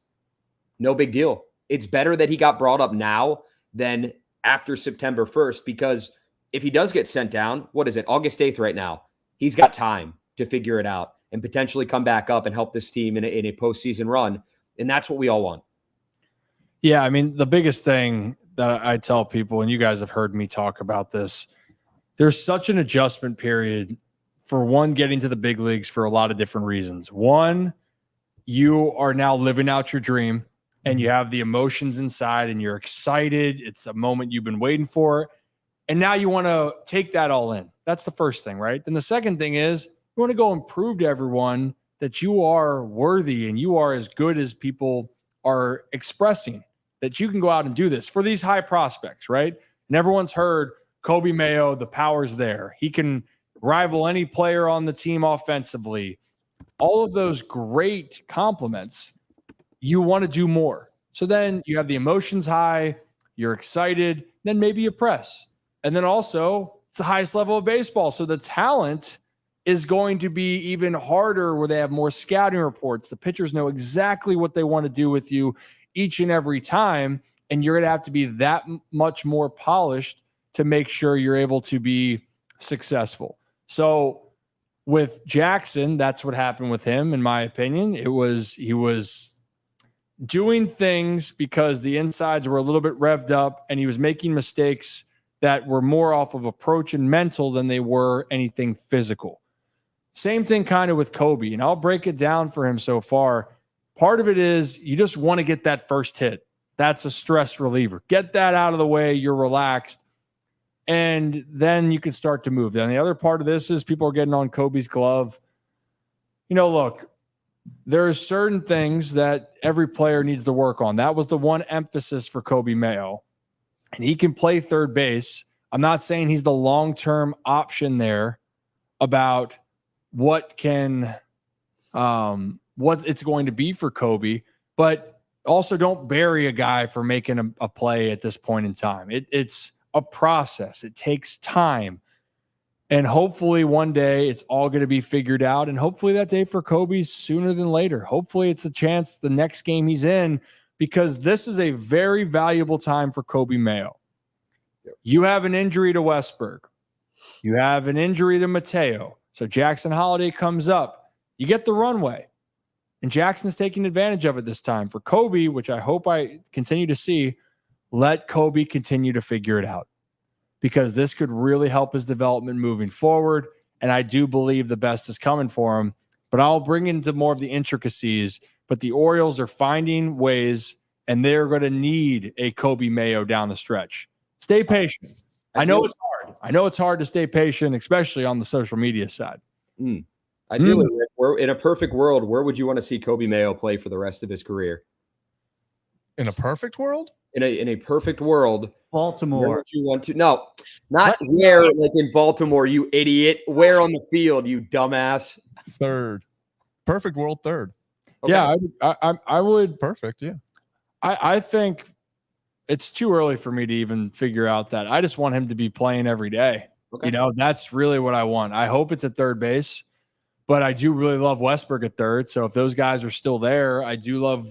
no big deal. It's better that he got brought up now than after September 1st, because if he does get sent down, what is it, August 8th right now, he's got time to figure it out and potentially come back up and help this team in a postseason run. And that's what we all want. Yeah, I mean, the biggest thing that I tell people, and you guys have heard me talk about this, there's such an adjustment period for one getting to the big leagues for a lot of different reasons. One, you are now living out your dream and you have the emotions inside and you're excited. It's a moment you've been waiting for. And now you want to take that all in. That's the first thing, right? Then the second thing is you want to go and prove to everyone that you are worthy and you are as good as people are expressing, that you can go out and do this for these high prospects, right? And everyone's heard Coby Mayo, the power's there. He can rival any player on the team offensively. All of those great compliments, you want to do more. So then you have the emotions high, you're excited, then maybe you press. And then also, it's the highest level of baseball. So the talent is going to be even harder, where they have more scouting reports. The pitchers know exactly what they want to do with you each and every time. And you're going to have to be that much more polished to make sure you're able to be successful. So with Jackson, that's what happened with him, in my opinion. He was doing things because the insides were a little bit revved up and he was making mistakes that were more off of approach and mental than they were anything physical. Same thing kind of with Coby, and I'll break it down for him so far. Part of it is you just want to get that first hit. That's a stress reliever. Get that out of the way. You're relaxed. And then you can start to move. Then the other part of this is people are getting on Coby's glove. You know, look, there are certain things that every player needs to work on. That was the one emphasis for Coby Mayo. And he can play third base. I'm not saying he's the long-term option there about what it's going to be for Coby, but also don't bury a guy for making a play at this point in time. It's a process. It takes time. And hopefully one day it's all going to be figured out. And hopefully that day for Coby sooner than later. Hopefully it's a chance the next game he's in, because this is a very valuable time for Coby Mayo. You have an injury to Westberg. You have an injury to Mateo. So Jackson Holliday comes up. You get the runway. And Jackson's taking advantage of it this time. For Coby, which I hope I continue to see, let Coby continue to figure it out, because this could really help his development moving forward. And I do believe the best is coming for him. But I'll bring into more of the intricacies. But the Orioles are finding ways, and they're going to need a Coby Mayo down the stretch. Stay patient. I know it's hard. I know it's hard to stay patient, especially on the social media side. I do. We're in a perfect world, where would you want to see Coby Mayo play for the rest of his career? In a perfect world? In a perfect world, Baltimore. Where would you want to? No, not where, like in Baltimore, you idiot. Where on the field, you dumbass? Third. Perfect world, third. Okay. Yeah, I would. Perfect, yeah. I think it's too early for me to even figure out that. I just want him to be playing every day. Okay. You know, that's really what I want. I hope it's at third base, but I do really love Westberg at third. So if those guys are still there, I do love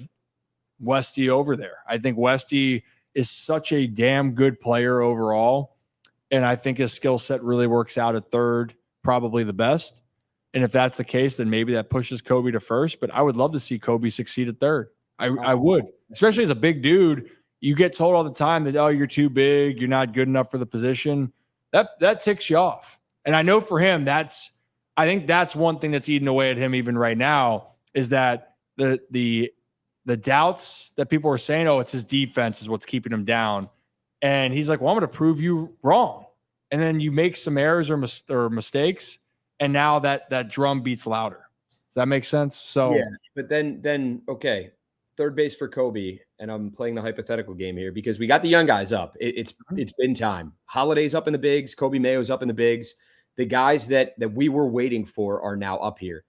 Westy over there. I think Westy is such a damn good player overall. And I think his skill set really works out at third, probably the best. And if that's the case, then maybe that pushes Coby to first. But I would love to see Coby succeed at third. I would, especially as a big dude. You get told all the time that, oh, you're too big, you're not good enough for the position. That ticks you off. And I know for him, I think that's one thing that's eating away at him even right now, is that the doubts that people are saying, oh, it's his defense is what's keeping him down. And he's like, well, I'm going to prove you wrong. And then you make some errors or mistakes, and now that drum beats louder. Does that make sense? So yeah, but then okay, third base for Coby, and I'm playing the hypothetical game here because we got the young guys up. It's been time. Holliday's up in the bigs. Coby Mayo's up in the bigs. The guys that we were waiting for are now up here.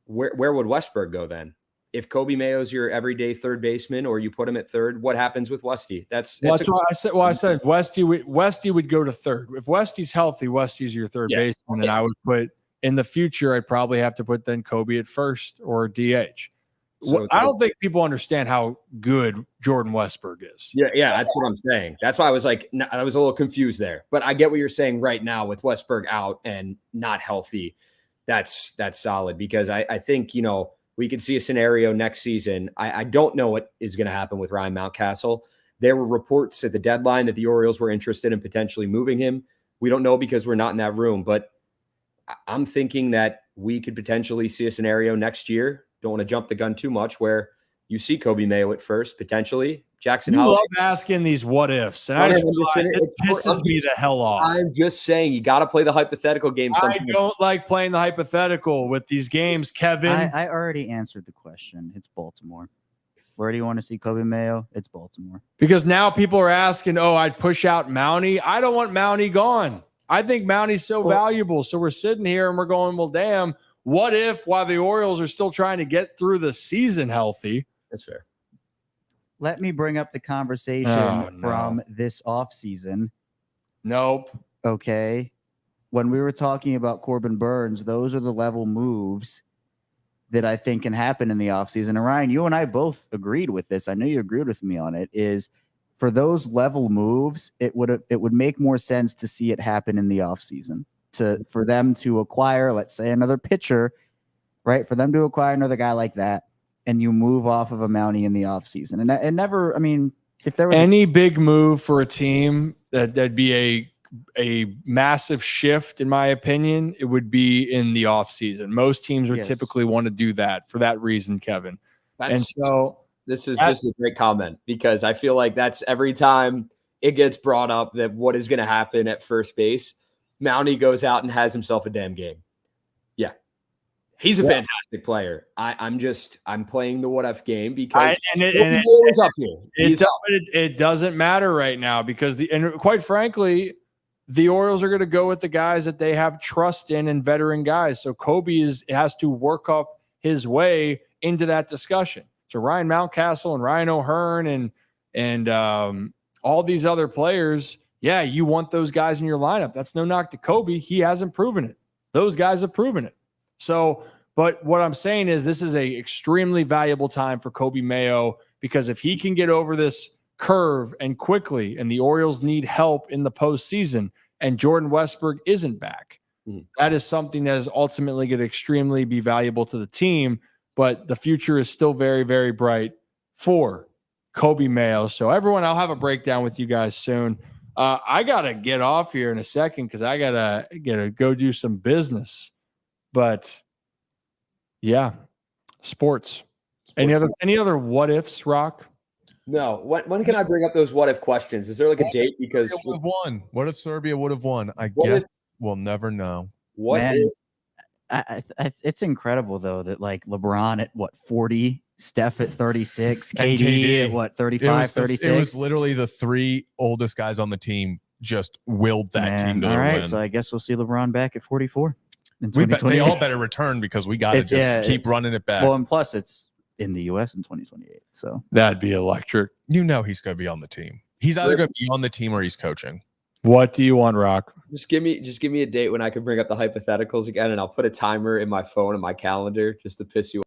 Where would Westberg go then? if Coby Mayo's your everyday third baseman or you put him at third, what happens with Westy? That's why I said. Well, I said Westy would go to third. If Westy's healthy, Westy's your third baseman, and I would put in the future. I'd probably have to put then Coby at first or DH. So I don't think people understand how good Jordan Westburg is. Yeah, that's what I'm saying. That's why I was like, I was a little confused there. But I get what you're saying right now with Westburg out and not healthy. That's solid because I think, we could see a scenario next season. I don't know what is going to happen with Ryan Mountcastle. There were reports at the deadline that the Orioles were interested in potentially moving him. We don't know because we're not in that room. But I'm thinking that we could potentially see a scenario next year. Don't want to jump the gun too much where you see Coby Mayo at first, potentially. Jackson You Holliday. love asking these what ifs, and it pisses me the hell off. I'm just saying you got to play the hypothetical game sometimes. I don't like playing the hypothetical with these games, Kevin. I already answered the question. It's Baltimore. Where do you want to see Coby Mayo? It's Baltimore. Because now people are asking, I'd push out Mountie. I don't want Mountie gone. I think Mountie's so valuable. So we're sitting here and we're going, well, damn. What if while the Orioles are still trying to get through the season healthy? That's fair. Let me bring up the conversation from this offseason. Nope. Okay. When we were talking about Corbin Burns, those are the level moves that I think can happen in the offseason. And Ryan, you and I both agreed with this. I know you agreed with me on it. Is for those level moves, it would make more sense to see it happen in the offseason. For them to acquire, let's say, another pitcher, right? For them to acquire another guy like that, and you move off of a Mountie in the offseason. And never, I mean, if there was any big move for a team, that'd be a massive shift, in my opinion, it would be in the offseason. Most teams would typically want to do that for that reason, Kevin. This is a great comment because I feel like that's every time it gets brought up that what is going to happen at first base. Mountie goes out and has himself a damn game. Yeah. He's a fantastic player. I'm playing the what if game because it doesn't matter right now because and quite frankly, the Orioles are going to go with the guys that they have trust in and veteran guys. So Coby has to work up his way into that discussion. So Ryan Mountcastle and Ryan O'Hearn and all these other players. Yeah, you want those guys in your lineup. That's no knock to Coby. He hasn't proven it. Those guys have proven it. So, but what I'm saying is this is a extremely valuable time for Coby Mayo because if he can get over this curve and quickly, and the Orioles need help in the postseason, and Jordan Westburg isn't back, that is something that is ultimately going to extremely be valuable to the team. But the future is still very, very bright for Coby Mayo. So everyone, I'll have a breakdown with you guys soon. I gotta get off here in a second because I gotta go do some business. But yeah, sports. Any other what ifs, Rock? No. When can I bring up those what if questions? Is there like a date? Because would have won. What if Serbia would have won? I guess we'll never know. It's incredible though that like LeBron at 40. Steph at 36, KD at 35, 36. It was literally the three oldest guys on the team just willed that team to all right, win. So I guess we'll see LeBron back at 44. They all better return because we got to just keep running it back. Well, and plus it's in the U.S. in 2028. So that'd be electric. He's going to be on the team. He's either going to be on the team or he's coaching. What do you want, Rock? Just give me a date when I can bring up the hypotheticals again, and I'll put a timer in my phone and my calendar just to piss you off.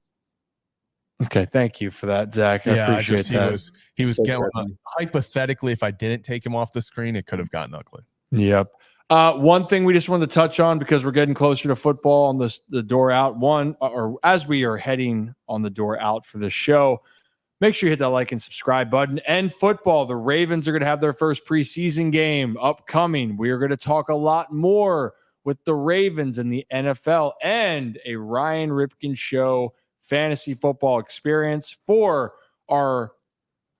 Okay, thank you for that, Zach. I appreciate that. He was getting hypothetically, if I didn't take him off the screen, it could have gotten ugly. Yep. One thing we just wanted to touch on because we're getting closer to football on the door out. Or as we are heading on the door out for this show, make sure you hit that like and subscribe button. And football, the Ravens are going to have their first preseason game upcoming. We are going to talk a lot more with the Ravens and the NFL and a Ryan Ripken Show fantasy football experience for our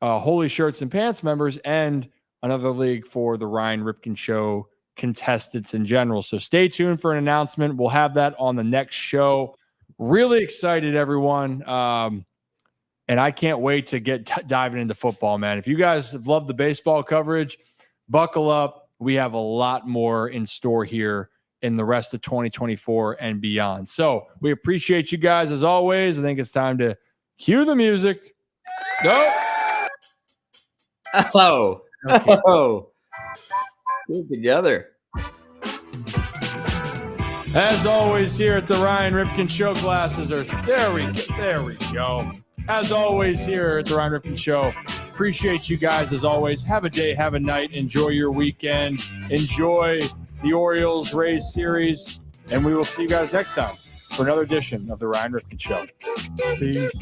Holy Shirts and Pants members and another league for the Ryan Ripken Show contestants in general. So stay tuned for an announcement. We'll have that on the next show. Really excited, everyone. And I can't wait to get diving into football, man. If you guys have loved the baseball coverage, buckle up. We have a lot more in store here in the rest of 2024 and beyond. So we appreciate you guys as always. I think it's time to Cue the music. Go. Oh. Oh. Get together. As always, here at the Ryan Ripken Show, glasses are there. We go. As always, here at the Ryan Ripken Show, appreciate you guys. As always, have a day, have a night. Enjoy your weekend. Enjoy the Orioles Rays series, and we will see you guys next time for another edition of the Ryan Ripken Show. Peace.